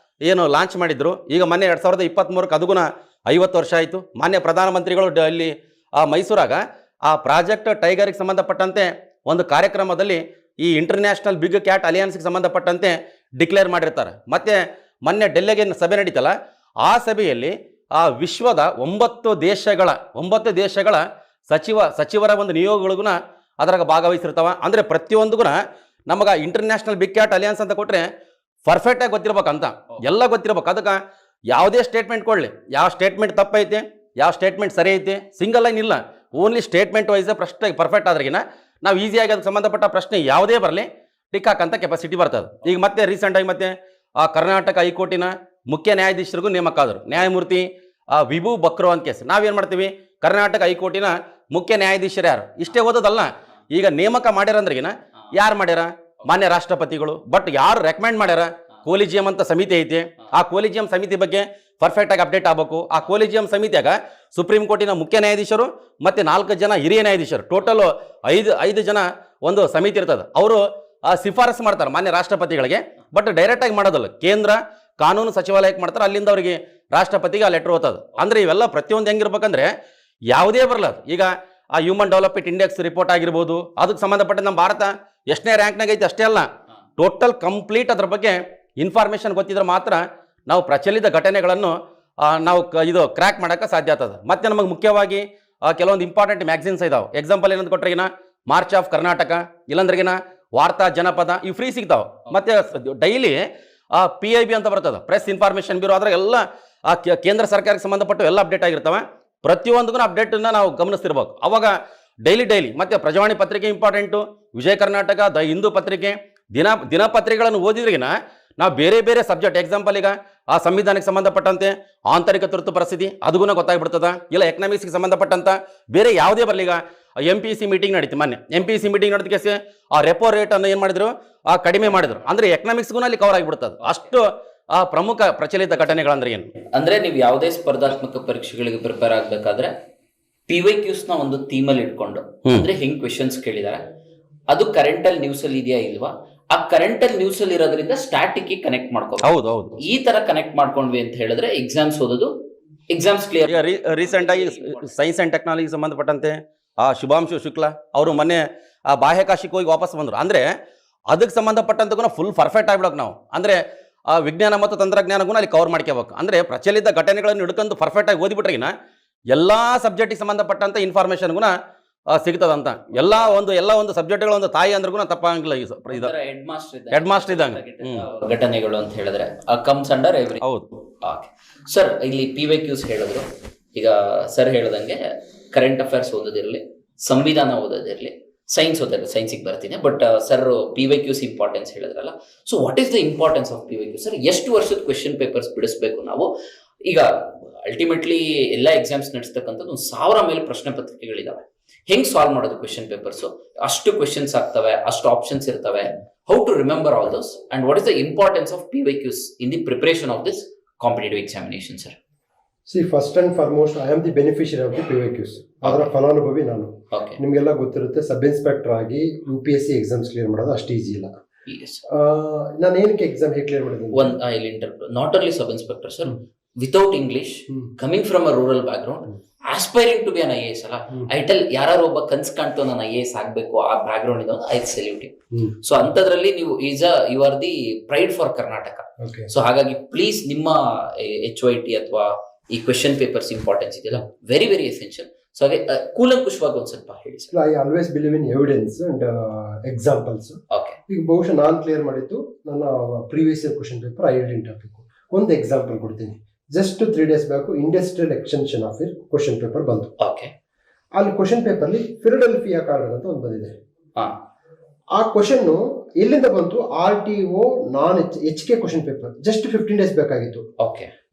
ಏನು ಲಾಂಚ್ ಮಾಡಿದ್ರು. ಈಗ ಮೊನ್ನೆ 2023ಕ್ಕೆ ಅದಕ್ಕೂ 50 ವರ್ಷ ಆಯಿತು. ಮಾನ್ಯ ಪ್ರಧಾನಮಂತ್ರಿಗಳು ಇಲ್ಲಿ ಮೈಸೂರಾಗ ಆ ಪ್ರಾಜೆಕ್ಟ್ ಟೈಗರ್ಗೆ ಸಂಬಂಧಪಟ್ಟಂತೆ ಒಂದು ಕಾರ್ಯಕ್ರಮದಲ್ಲಿ ಈ ಇಂಟರ್ನ್ಯಾಷನಲ್ ಬಿಗ್ ಕ್ಯಾಟ್ ಅಲಿಯನ್ಸ್ಗೆ ಸಂಬಂಧಪಟ್ಟಂತೆ ಡಿಕ್ಲೇರ್ ಮಾಡಿರ್ತಾರೆ. ಮತ್ತು ಮೊನ್ನೆ ಡೆಲ್ಲಿಗೆ ಸಭೆ ನಡೀತಲ್ಲ, ಆ ಸಭೆಯಲ್ಲಿ ವಿಶ್ವದ 9 ದೇಶಗಳ ಸಚಿವರ ಒಂದು ನಿಯೋಗಗಳಿಗೂ ಅದ್ರಾಗ ಭಾಗವಹಿಸಿರ್ತಾವ. ಅಂದರೆ ಪ್ರತಿಯೊಂದಿಗೂ ನಮಗೆ ಇಂಟರ್ನ್ಯಾಷನಲ್ ಬಿಗ್ ಕ್ಯಾಟ್ ಅಲಿಯನ್ಸ್ ಅಂತ ಕೊಟ್ಟರೆ ಪರ್ಫೆಕ್ಟಾಗಿ ಗೊತ್ತಿರ್ಬೇಕಂತ, ಎಲ್ಲ ಗೊತ್ತಿರ್ಬೇಕು. ಅದಕ್ಕೆ ಯಾವುದೇ ಸ್ಟೇಟ್ಮೆಂಟ್ ಕೊಡಲಿ, ಯಾವ ಸ್ಟೇಟ್ಮೆಂಟ್ ತಪ್ಪೈತೆ, ಯಾವ ಸ್ಟೇಟ್ಮೆಂಟ್ ಸರಿ ಐತೆ, ಸಿಂಗಲ್ ಲೈನ್ ಇಲ್ಲ, ಓನ್ಲಿ ಸ್ಟೇಟ್ಮೆಂಟ್ ವೈಸ್ ಪ್ರಶ್ನೆ ಪರ್ಫೆಕ್ಟ್ ಆದ್ರಿಗಿನ ನಾವು ಈಸಿಯಾಗಿ ಅದಕ್ಕೆ ಸಂಬಂಧಪಟ್ಟ ಪ್ರಶ್ನೆ ಯಾವುದೇ ಬರಲಿ ಟಿಕ್ ಹಾಕಂತ ಕೆಪಾಸಿಟಿ ಬರ್ತದೆ. ಈಗ ಮತ್ತೆ ರೀಸೆಂಟಾಗಿ ಮತ್ತೆ ಕರ್ನಾಟಕ ಹೈಕೋರ್ಟಿನ ಮುಖ್ಯ ನ್ಯಾಯಾಧೀಶರಿಗೂ ನೇಮಕ ಆದರು. ನ್ಯಾಯಮೂರ್ತಿ ವಿಭು ಬಕ್ರೋ ಅಂತ ಕೇಸ್. ನಾವೇನು ಮಾಡ್ತೀವಿ, ಕರ್ನಾಟಕ ಹೈಕೋರ್ಟಿನ ಮುಖ್ಯ ನ್ಯಾಯಾಧೀಶರು ಯಾರು ಇಷ್ಟೇ ಓದೋದಲ್ಲ, ಈಗ ನೇಮಕ ಮಾಡ್ಯಾರ ಅಂದ್ರಿಗಿನ ಯಾರು ಮಾಡ್ಯಾರ, ಮಾನ್ಯ ರಾಷ್ಟ್ರಪತಿಗಳು. ಬಟ್ ಯಾರು ರೆಕಮೆಂಡ್ ಮಾಡ್ಯಾರ, ಕೋಲಿಜಿಯಂ ಅಂತ ಸಮಿತಿ ಐತಿ, ಆ ಕೋಲಿಜಿಯಂ ಸಮಿತಿ ಬಗ್ಗೆ ಪರ್ಫೆಕ್ಟ್ ಆಗಿ ಅಪ್ಡೇಟ್ ಆಗಬೇಕು. ಆ ಕೋಲಿಜಿಯಂ ಸಮಿತಿಯಾಗ ಸುಪ್ರೀಂ ಕೋರ್ಟಿನ ಮುಖ್ಯ ನ್ಯಾಯಾಧೀಶರು ಮತ್ತೆ 4 ಜನ ಹಿರಿಯ ನ್ಯಾಯಾಧೀಶರು, ಟೋಟಲ್ 5 ಜನ ಒಂದು ಸಮಿತಿ ಇರ್ತದೆ. ಅವರು ಶಿಫಾರಸು ಮಾಡ್ತಾರೆ ಮಾನ್ಯ ರಾಷ್ಟ್ರಪತಿಗಳಿಗೆ, ಬಟ್ ಡೈರೆಕ್ಟ್ ಆಗಿ ಮಾಡೋದಲ್ಲ, ಕೇಂದ್ರ ಕಾನೂನು ಸಚಿವಾಲಯಕ್ಕೆ ಮಾಡ್ತಾರೆ, ಅಲ್ಲಿಂದ ಅವರಿಗೆ ರಾಷ್ಟ್ರಪತಿಗೆ ಆ ಲೆಟರ್ ಓದ್ತದೆ. ಅಂದ್ರೆ ಇವೆಲ್ಲ ಪ್ರತಿಯೊಂದು ಹೆಂಗಿರ್ಬೇಕಂದ್ರೆ ಯಾವುದೇ ಬರಲ್ಲ. ಈಗ ಆ ಹ್ಯೂಮನ್ ಡೆವಲಪ್ಮೆಂಟ್ ಇಂಡೆಕ್ಸ್ ರಿಪೋರ್ಟ್ ಆಗಿರ್ಬೋದು, ಅದಕ್ಕೆ ಸಂಬಂಧಪಟ್ಟ ನಮ್ಮ ಭಾರತ ಎಷ್ಟನೇ ರ್ಯಾಂಕ್ನಾಗ ಐತಿ ಅಷ್ಟೇ ಅಲ್ಲ, ಟೋಟಲ್ ಕಂಪ್ಲೀಟ್ ಅದ್ರ ಬಗ್ಗೆ ಇನ್ಫಾರ್ಮೇಶನ್ ಗೊತ್ತಿದ್ರೆ ಮಾತ್ರ ನಾವು ಪ್ರಚಲಿತ ಘಟನೆಗಳನ್ನು ನಾವು ಇದು ಕ್ರ್ಯಾಕ್ ಮಾಡೋಕ್ಕೆ ಸಾಧ್ಯ ಆಗ್ತದೆ. ಮತ್ತೆ ನಮಗೆ ಮುಖ್ಯವಾಗಿ ಕೆಲವೊಂದು ಇಂಪಾರ್ಟೆಂಟ್ ಮ್ಯಾಗ್ಝಿನ್ಸ್ ಇದಾವೆ. ಎಕ್ಸಾಂಪಲ್ ಏನಂತ ಕೊಟ್ರಿಗಿನ ಮಾರ್ಚ್ ಆಫ್ ಕರ್ನಾಟಕ, ಇಲ್ಲಂದ್ರಿಗಿನ ವಾರ್ತಾ ಜನಪದ, ಇವು ಫ್ರೀ ಸಿಗ್ತಾವೆ. ಮತ್ತೆ ಡೈಲಿ PIB ಅಂತ ಬರ್ತದೆ, ಪ್ರೆಸ್ ಇನ್ಫಾರ್ಮೇಷನ್ ಬ್ಯೂರೋ, ಅದ್ರಾಗ ಎಲ್ಲ ಕೇಂದ್ರ ಸರ್ಕಾರಕ್ಕೆ ಸಂಬಂಧಪಟ್ಟು ಎಲ್ಲ ಅಪ್ಡೇಟ್ ಆಗಿರ್ತವೆ. ಪ್ರತಿಯೊಂದಕ್ಕೂ ಅಪ್ಡೇಟನ್ನು ನಾವು ಗಮನಿಸ್ತಿರ್ಬೇಕು. ಅವಾಗ ಡೈಲಿ ಮತ್ತೆ ಪ್ರಜಾವಾಣಿ ಪತ್ರಿಕೆ ಇಂಪಾರ್ಟೆಂಟು, ವಿಜಯ ಕರ್ನಾಟಕ, ದ ಹಿಂದೂ ಪತ್ರಿಕೆ, ದಿನಪತ್ರಿಕೆಗಳನ್ನು ಓದಿದ್ರಿಗಿನ ನಾವು ಬೇರೆ ಬೇರೆ ಸಬ್ಜೆಕ್ಟ್, ಎಕ್ಸಾಂಪಲ್ ಈಗ ಆ ಸಂವಿಧಾನಕ್ಕೆ ಸಂಬಂಧಪಟ್ಟಂತೆ ಆಂತರಿಕ ತುರ್ತು ಪರಿಸ್ಥಿತಿ ಅದಕ್ಕೂ ಗೊತ್ತಾಗ್ಬಿಡ್ತದ, ಇಲ್ಲ ಎಕನಾಮಿಕ್ಸ್ಗೆ ಸಂಬಂಧಪಟ್ಟಂತ ಬೇರೆ ಯಾವುದೇ ಬರಲಿ. ಈಗ MPC ಮೀಟಿಂಗ್ ನಡೀತಿ, ಮೊನ್ನೆ MPC ಮೀಟಿಂಗ್ ನಡೆದಕ್ಕೆ ಆ ರೆಪೋ ರೇಟ್ ಅನ್ನು ಏನು ಮಾಡಿದ್ರು, ಕಡಿಮೆ ಮಾಡಿದ್ರು. ಅಂದ್ರೆ ಎಕನಾಮಿಕ್ಸ್ಗೂ ಅಲ್ಲಿ ಕವರ್ ಆಗಿಬಿಡ್ತದೆ. ಅಷ್ಟು ಪ್ರಮುಖ ಪ್ರಚಲಿತ ಘಟನೆಗಳಂದ್ರೆ ಏನು ಅಂದ್ರೆ ನೀವು ಯಾವುದೇ ಸ್ಪರ್ಧಾತ್ಮಕ ಪರೀಕ್ಷೆಗಳಿಗೆ ಪ್ರಿಪೇರ್ ಆಗ್ಬೇಕಾದ್ರೆ PYQs ನ ಒಂದು ಥೀಮಲ್ಲಿ ಇಟ್ಕೊಂಡು, ಅಂದ್ರೆ ಹೆಂಗ್ ಕ್ವೆಶನ್ಸ್ ಕೇಳಿದಾರೆ, ಅದು ಕರೆಂಟ್ ಅಲ್ಲಿ ನ್ಯೂಸ್ ಅಲ್ಲಿ ಇದೆಯಾ ಇಲ್ವಾ, ಆ ಕರೆಂಟ್ ಅಲ್ಲಿ ನ್ಯೂಸ್ ಅಲ್ಲಿ ಇರೋದ್ರಿಂದ ಸ್ಟಾಟಿಕ್ ಕನೆಕ್ಟ್ ಮಾಡ್ಕೋಬೇಕು. ಹೌದು, ಈ ತರ ಕನೆಕ್ಟ್ ಮಾಡ್ಕೊಂಡ್ವಿ ಅಂತ ಹೇಳಿದ್ರೆ ಎಕ್ಸಾಮ್ಸ್ ಓದೋದು, ಎಕ್ಸಾಮ್ಸ್ ಕ್ಲಿಯರ್. ರೀಸೆಂಟ್ ಆಗಿ ಸೈನ್ಸ್ ಅಂಡ್ ಟೆಕ್ನಾಲಜಿ ಸಂಬಂಧಪಟ್ಟಂತೆ ಶುಭಾಂಶು ಶುಕ್ಲಾ ಅವರು ಮೊನ್ನೆ ಬಾಹ್ಯಾಕಾಶಕ್ಕೆ ಹೋಗಿ ವಾಪಸ್ ಬಂದ್ರು. ಅಂದ್ರೆ ಅದಕ್ಕೆ ಸಂಬಂಧಪಟ್ಟಂತಗೂ ಫುಲ್ ಪರ್ಫೆಕ್ಟ್ ಆಗ್ಬಿಡಕ್ ನಾವು, ಅಂದ್ರೆ ವಿಜ್ಞಾನ ಮತ್ತು ತಂತ್ರಜ್ಞಾನಗೂ ಅಲ್ಲಿ ಕವರ್ ಮಾಡ್ಕೋಬೇಕು. ಅಂದ್ರೆ ಪ್ರಚಲಿತ ಘಟನೆಗಳನ್ನು ಹಿಡ್ಕೊಂಡು ಪರ್ಫೆಕ್ಟ್ ಆಗಿ ಓದಿಬಿಟ್ರಿಗಿನ ಎಲ್ಲಾ ಸಬ್ಜೆಕ್ಟಿಗೆ ಸಂಬಂಧಪಟ್ಟಂತ ಇನ್ಫಾರ್ಮೇಶನ್ ಸಿಗ್ತದಂತ. ಎಲ್ಲ ಒಂದು ಸಬ್ಜೆಕ್ಟ್ಗಳ ಒಂದು ತಾಯಿ ಅಂದ್ರೂ ತಪ್ಪಾಗಿಲ್ಲ. ಹೆಡ್ ಮಾಸ್ಟರ್ ಇದ್ದಂಗೆ ಘಟನೆಗಳು ಅಂತ ಹೇಳಿದ್ರೆ ಕಮ್ಸ್ ಅಂಡರ್ ಎವ್ರಿ. ಹೌದು ಸರ್, ಇಲ್ಲಿ PYQs ಹೇಳಿದ್ರು. ಈಗ ಸರ್ ಹೇಳ್ದಂಗೆ ಕರೆಂಟ್ ಅಫೇರ್ಸ್ ಓದೋದಿರಲಿ, ಸಂವಿಧಾನ ಓದೋದಿರಲಿ, ಸೈನ್ಸ್ ಓದೋದಿರಲಿ, ಸೈನ್ಸಿಗೆ ಬರ್ತೀನಿ. ಬಟ್ ಸರ್ PYQs ಇಂಪಾರ್ಟೆನ್ಸ್ ಹೇಳಿದ್ರಲ್ಲ, so what is the importance of PYQ sir? ಎಷ್ಟು ವರ್ಷದ ಕ್ವೆಶನ್ ಪೇಪರ್ಸ್ ಬಿಡಿಸ್ಬೇಕು ನಾವು? ಈಗ ಅಲ್ಟಿಮೇಟ್ಲಿ ಎಲ್ಲ ಎಕ್ಸಾಮ್ಸ್ ನಡೆಸ್ತಕ್ಕಂಥದ್ದು 1000 ಮೇಲೆ ಪ್ರಶ್ನೆ ಪತ್ರಿಕೆಗಳಿದಾವೆ. ಹೆಂಗ್ ಸಾಲ್ವ್ ಮಾಡೋದು ಕ್ವೆಶನ್ ಪೇಪರ್ಸ್? ಅಷ್ಟು ಕ್ವೆಶನ್ಸ್ ಆಗ್ತವೆ, ಅಷ್ಟು ಆಪ್ಷನ್ಸ್ ಇರ್ತವೆ. How to remember all those and what is the importance of PYQs in the preparation of this competitive examination sir? See, first and foremost, I am the beneficiary of the PYQs. ಅದರ ಫಲಾನುಭವಿ ನಾನು. ನಿಮಗೆಲ್ಲ ಗೊತ್ತಿರುತ್ತೆ, ಸಬ್ ಇನ್ಸ್ಪೆಕ್ಟರ್ ಆಗಿ UPSC ಎಕ್ಸಾಮ್ಸ್ ಕ್ಲಿಯರ್ ಮಾಡೋದು ಅಷ್ಟು ಈಸಿ ಇಲ್ಲ. ನಾನು ಏನಕ್ಕೆ ಎಕ್ಸಾಮ್ ಹೇಗೆ ಕ್ಲಿಯರ್ ಮಾಡಿದ್ದೀನಿ? Not only sub inspector sir, without English, coming from a rural background, aspiring to be an IAS ಅಲ್ಲ, ಐಟಲ್ ಯಾರು ಒಬ್ಬ ಕನ್ಸ್ ಕಾಣ್ತು ನಾನು IAS ಆಗ್ಬೇಕು, ಆ ಬ್ಯಾಕ್ ಗ್ರೌಂಡ್ ಇದೆ, ಐ ಸೆಲ್ಯೂಟ್ ಯು. ಸೊ ಅಂತದ್ರಲ್ಲಿ ನೀವು you are the pride for Karnataka. So ಹಾಗಾಗಿ ಪ್ಲೀಸ್ ನಿಮ್ಮ HYT ಅಥವಾ ಈ ಕ್ವೆಶನ್ ಪೇಪರ್ಸ್ ಇಂಪಾರ್ಟೆನ್ಸ್ ಇದೆಯಲ್ಲ, ವೆರಿ ವೆರಿ ಎಸೆನ್ಷಿಯಲ್. ಸೊ ಹಾಗೆ ಕೂಲಂಕುಷವಾಗಿ ಒಂದು ಸ್ವಲ್ಪ ಹೇಳಿ sir. I always believe in evidence and examples. ಈಗ ಬಹುಶಃ ನಾನು ಕ್ಲಿಯರ್ ಮಾಡಿದ್ದು ನನ್ನ previous year question paper identity topic. ಒಂದು ಎಕ್ಸಾಂಪಲ್ ಕೊಡ್ತೀನಿ. Just 3 days back industrial extension of question paper ಬಂತು. ಅಲ್ಲಿ ಕ್ವೆಶನ್ ಪೇಪರ್ ಫಿಲಡೆಲ್ಫಿಯಾ ಕಾರ್ಡ್ ಅಂತ ಒಂದು ಬಂದಿದೆ. ಆ ಕ್ವೆಶನ್ ಎಲ್ಲಿಂದ ಬಂತು? RTO ನಾನ್ HK question paper. Just 15 days ಬೇಕಾಗಿತ್ತು.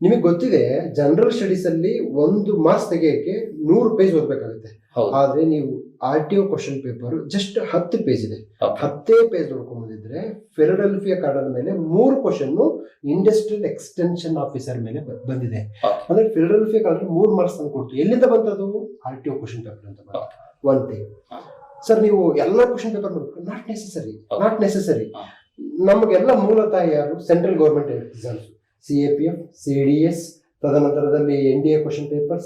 ನಿಮಗೆ ಗೊತ್ತಿದೆ, ಜನರಲ್ ಸ್ಟಡೀಸ್ ಅಲ್ಲಿ 1 ಮಾರ್ಕ್ಸ್ ತೆಗೆಯಕ್ಕೆ 100 ಪೇಜ್ ಓದಬೇಕಾಗುತ್ತೆ. ಆದ್ರೆ ನೀವು RTO question paper just 10 page ಇದೆ. 10 ಪೇಜ್ ನೋಡ್ಕೊಂಡ್ ಬಂದಿದ್ರೆ ಫಿಲಡೆಲ್ಫಿಯಾ ಕಾರ್ಡ್ ಮೇಲೆ 3 ಕ್ವೆಶನ್ ಇಂಡಸ್ಟ್ರಿಯಲ್ ಎಕ್ಸ್ಟೆನ್ಷನ್ ಆಫೀಸರ್ ಮೇಲೆ ಬಂದಿದೆ. ಅಂದ್ರೆ ಫಿಲಡೆಲ್ಫಿಯಾ ಕಾರ್ಡ್ 3 ಮಾರ್ಕ್ಸ್ ಅನ್ನು ಕೊಡ್ತು. ಎಲ್ಲಿಂದ ಬಂತದು? RTO ಕ್ವೆಶನ್ ಪೇಪರ್ ಅಂತ ಬಂತು. ಒನ್ ಥಿಂಗ್ ಸರ್, ನೀವು ಎಲ್ಲ ಕ್ವೆಶನ್ ಪೇಪರ್ ನಾಟ್ ನೆಸೆಸರಿ. ನಮಗೆಲ್ಲ ಮೂಲತಃ ಯಾರು? Central government exams, CAPF, CDS, ತದನಂತರದಲ್ಲಿ NDA question paper,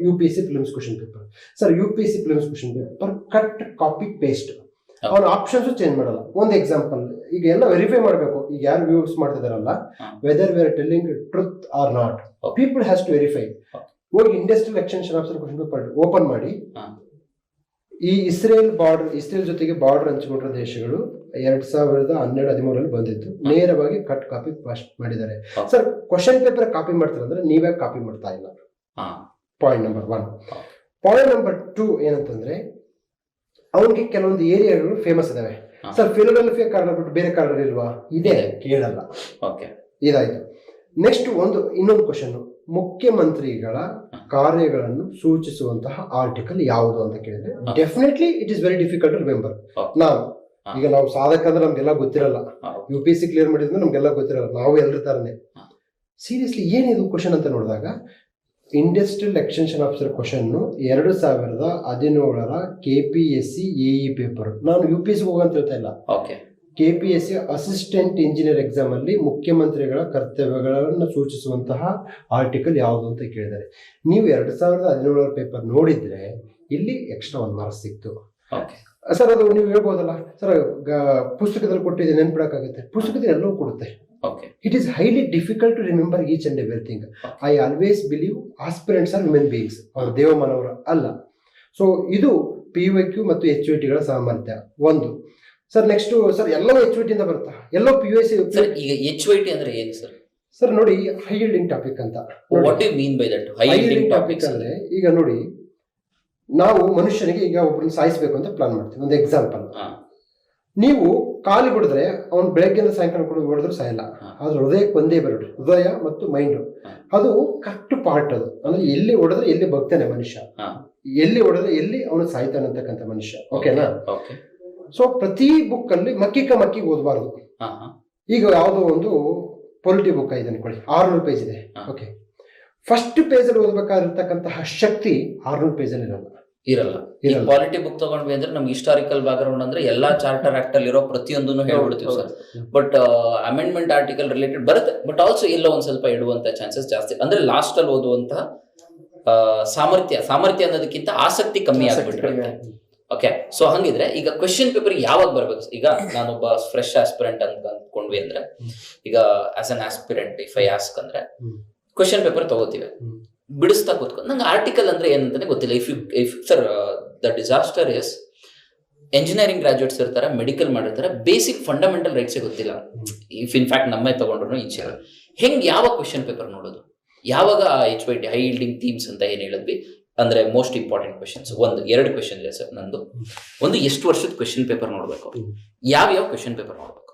UPSC prelims question paper. Sir, UPSC prelims question paper cut, copy, paste, ಅವನ ಆಪ್ಷನ್ಸ್ ಚೇಂಜ್ ಮಾಡಲ್ಲ. ಒಂದು ಎಕ್ಸಾಂಪಲ್, ಈಗ ಎಲ್ಲ ವೆರಿಫೈ ಮಾಡಬೇಕು. ಈಗ ಯಾರು ವ್ಯೂಸ್ ಮಾಡ್ತಿದಾರಲ್ಲ, whether we are telling truth or not, people has to verify. ಹೋಗಿ industrial extension officer question paper open ಮಾಡಿ, ಈ ಇಸ್ರೇಲ್ ಜೊತೆಗೆ ಬಾರ್ಡರ್ ಹಂಚಿಕೊಂಡಿರೋ ದೇಶಗಳು 2012-13 ಬಂದಿತ್ತು. ನೇರವಾಗಿ ಕಟ್ ಕಾಪಿ ಪಾಸ್ಟ್ ಮಾಡಿದ್ದಾರೆ. ಸರ್, ಕ್ವೆಶನ್ ಪೇಪರ್ ಕಾಪಿ ಮಾಡ್ತಾರೆ ಅಂದ್ರೆ ನೀವೇ ಕಾಪಿ ಮಾಡ್ತಾ ಇಲ್ಲ. Point number 1. ಪಾಯಿಂಟ್ ನಂಬರ್ 2 ಏನಂತಂದ್ರೆ, ಅವನಿಗೆ ಕೆಲವೊಂದು ಏರಿಯಾಗಳು ಫೇಮಸ್ ಇದಾವೆ. ಸರ್, ಫಿಲಡೆಲ್ಫಿಯಾ ಕಾರ್ಡ್ ಬಿಟ್ಟು ಬೇರೆ ಕಾರ್ಡ್ ಇಲ್ವಾ? ಇದೆ, ಕೇಳಲ್ಲ. ಇದಾಯ್ತು. ನೆಕ್ಸ್ಟ್ ಇನ್ನೊಂದು ಕ್ವೆಶನ್, ಮುಖ್ಯಮಂತ್ರಿಗಳ ಕಾರ್ಯಗಳನ್ನು ಸೂಚಿಸುವಂತಹ ಆರ್ಟಿಕಲ್ ಯಾವುದು ಅಂತ ಕೇಳಿದ್ರೆ definitely it is very difficult to remember. ನಾವು ಈಗ ನಾವು ಸಾಧಕ ಅಂದ್ರೆ ನಮ್ಗೆಲ್ಲ ಗೊತ್ತಿರಲ್ಲ, UPSC ಕ್ಲಿಯರ್ ಮಾಡಿದ್ರೆ ನಮ್ಗೆಲ್ಲ ಗೊತ್ತಿರಲ್ಲ, ನಾವು ಎಲ್ಲರ ತರನೇ. ಸೀರಿಯಸ್ಲಿ ಏನಿದು ಕ್ವಶನ್ ಅಂತ ನೋಡಿದಾಗ industrial extension officer question 2017 KPSC AE paper. ನಾನು UPSC ಹೋಗಂತ ಹೇಳ್ತಾ ಇಲ್ಲ, KPSC ಅಸಿಸ್ಟೆಂಟ್ ಇಂಜಿನಿಯರ್ ಎಕ್ಸಾಮ್ ಅಲ್ಲಿ ಮುಖ್ಯಮಂತ್ರಿಗಳ ಕರ್ತವ್ಯಗಳನ್ನು ಸೂಚಿಸುವಂತಹ ಆರ್ಟಿಕಲ್ ಯಾವುದು ಅಂತ ಕೇಳಿದ್ದಾರೆ. ನೀವು 2017 ಪೇಪರ್ ನೋಡಿದ್ರೆ ಇಲ್ಲಿ ಎಕ್ಸ್ಟ್ರಾ 1 ಮಾರ್ಕ್ಸ್ ಸಿಕ್ತು. ಸರ್ ಅದು ನೀವು ಹೇಳ್ಬೋದಲ್ಲ ಸರ್, ಪುಸ್ತಕದಲ್ಲಿ ಕೊಟ್ಟಿದೆ ನೆನ್ಪಿಡಕ್ಕಾಗುತ್ತೆ, ಪುಸ್ತಕದಲ್ಲಿ ಎಲ್ಲವೂ ಕೊಡುತ್ತೆ. It is highly difficult to remember each and everything. I always believe aspirants are human beings. ಅವರು ದೇವಮಾನವರು ಅಲ್ಲ. ಸೊ ಇದು PYQ ಮತ್ತು HYT ಗಳ ಸಾಮರ್ಥ್ಯ ಒಂದು. ಸರ್ ನೆಕ್ಸ್ಟ್ ಸರ್ ಎಲ್ಲವೂ HYT ಇಂದ ಬರುತ್ತಾ, ಎಲ್ಲೋ PUC. ಈಗ HYT ಅಂದ್ರೆ ಏನು ಸರ್? ಸರ್ ನೋಡಿ, ಹೈ ಯೀಲ್ಡಿಂಗ್ ಟಾಪಿಕ್ ಅಂತ. What you mean by that high yielding topic ಅಂದ್ರೆ ಈಗ ನೋಡಿ, ನಾವು ಮನುಷ್ಯನಿಗೆ ಈಗ ಒಬ್ಬರನ್ನ ಸಾಯಿಸಬೇಕು ಅಂತ ಪ್ಲಾನ್ ಮಾಡ್ತೀವಿ. ಒಂದು ಎಕ್ಸಾಂಪಲ್, ನೀವು ಕಾಲಿ ಬಿಡಿದ್ರೆ ಅವ್ನು ಬೆಳಗ್ಗೆಯಿಂದ ಸಾಯಂಕಾಲ ಕೂಡ ಹೊಡೆದ್ರು ಸಾಯಲ್ಲ. ಆದ್ರೆ ಹೃದಯಕ್ಕೆ ಒಂದೇ ಬರೋದು, ಹೃದಯ ಮತ್ತು ಮೈಂಡ್, ಅದು ಕರೆಕ್ಟ್ ಪಾರ್ಟ್. ಅದು ಅಂದ್ರೆ ಎಲ್ಲಿ ಹೊಡೆದ್ರೆ ಎಲ್ಲಿ ಬಗ್ತಾನೆ ಮನುಷ್ಯ, ಎಲ್ಲಿ ಹೊಡೆದ್ರೆ ಎಲ್ಲಿ ಅವನು ಸಾಯ್ತಾನೆ ಅಂತಕ್ಕಂಥ ಮನುಷ್ಯ. ಓಕೆನಾ? ಸೊ ಪ್ರತಿ ಬುಕ್ ಅಲ್ಲಿ ಮಕ್ಕಿಗೆ ಓದಬಾರ್ದು. ಈಗ ಯಾವುದೋ ಒಂದು ಪೊಲಿಟಿ ಬುಕ್ ಇದೆ ಅನ್ಕೊಳ್ಳಿ, 600 ಪೇಜ್ ಇದೆ. ಓಕೆ, ಫಸ್ಟ್ ಪೇಜ್ ಅಲ್ಲಿ ಓದಬೇಕಾಗಿರ್ತಕ್ಕಂತಹ ಶಕ್ತಿ 600 ಪೇಜ್ ಅಲ್ಲಿ ಇರಲ್ಲ. ಈ ಪಾಲಿಟಿ ಬುಕ್ ತಗೊಂಡ್ವಿ ಅಂದ್ರೆ ನಮ್ಗೆ ಹಿಸ್ಟಾರಿಕಲ್ ಬ್ಯಾಕ್ ಗ್ರೌಂಡ್ ಅಂದ್ರೆ ಎಲ್ಲಾ ಚಾರ್ಟರ್ ಆಕ್ಟ್ ಅಲ್ಲಿ ಇರೋ ಪ್ರತಿಯೊಂದನ್ನು ಹೇಳ್ಬಿಡ್ತೀವಿ ಸರ್. ಬಟ್ ಅಮೆಂಡ್ಮೆಂಟ್ ಆರ್ಟಿಕಲ್ ರಿಲೇಟೆಡ್ ಬರುತ್ತೆ, ಬಟ್ ಆಲ್ಸೋ ಎಲ್ಲೋ ಒಂದ್ ಸ್ವಲ್ಪ ಇಡುವಂತ ಚಾನ್ಸಸ್ ಜಾಸ್ತಿ. ಅಂದ್ರೆ ಲಾಸ್ಟ್ ಅಲ್ಲಿ ಓದುವಂತಹ ಸಾಮರ್ಥ್ಯ ಅನ್ನೋದಕ್ಕಿಂತ ಆಸಕ್ತಿ ಕಮ್ಮಿ ಆಗ್ಬಿಟ್ಟಿರುತ್ತೆ. ಓಕೆ, ಸೊ ಹಂಗಿದ್ರೆ ಈಗ ಕ್ವೆಶ್ಚನ್ ಪೇಪರ್ ಯಾವಾಗ ಬರ್ಬೇಕು? ಈಗ ನಾನೊಬ್ಬ ಫ್ರೆಶ್ ಆಸ್ಪಿರೆಂಟ್ ಅಂತ ಅಂದ್ಕೊಂಡ್ವಿ ಅಂದ್ರೆ, ಈಗ as an aspirant if I ask ಅಂದ್ರೆ ಕ್ವೆಶ್ಚನ್ ಪೇಪರ್ ತಗೋತೀವಿ, ಬಿಡಿಸ್ತಾ ಕೂತ್ಕೊಂಡು ನಂಗೆ ಆರ್ಟಿಕಲ್ ಅಂದ್ರೆ ಏನಂತಾನೆ ಗೊತ್ತಿಲ್ಲ. If sir the disaster is engineering graduates ಇರ್ತಾರೆ, ಮೆಡಿಕಲ್ ಮಾಡಿರ್ತಾರೆ, ಬೇಸಿಕ್ ಫಂಡಮೆಂಟಲ್ ರೈಟ್ಸೇ ಗೊತ್ತಿಲ್ಲ. ಇಫ್ ಇನ್ಫ್ಯಾಕ್ಟ್ ನಮ್ಮೇ ತಗೊಂಡ್ರು ಈಚೆ ಹೆಂಗ್ ಯಾವ ಕ್ವೆಶ್ಚನ್ ಪೇಪರ್ ನೋಡೋದು? ಯಾವಾಗ HYT ಹೈ ಯೀಲ್ಡಿಂಗ್ ಥೀಮ್ಸ್ ಅಂತ ಏನ್ ಹೇಳಿದ್ವಿ ಅಂದ್ರೆ ಮೋಸ್ಟ್ ಇಂಪಾರ್ಟೆಂಟ್ ಕ್ವೆಶನ್ಸ್. 2 ಕ್ವೆಶನ್ ಇದೆ ಸರ್ ನಂದು. ಒಂದು, ಎಷ್ಟು ವರ್ಷದ ಕ್ವೆಶ್ಚನ್ ಪೇಪರ್ ನೋಡ್ಬೇಕು, ಯಾವ ಕ್ವೆಶ್ಚನ್ ಪೇಪರ್ ನೋಡ್ಬೇಕು.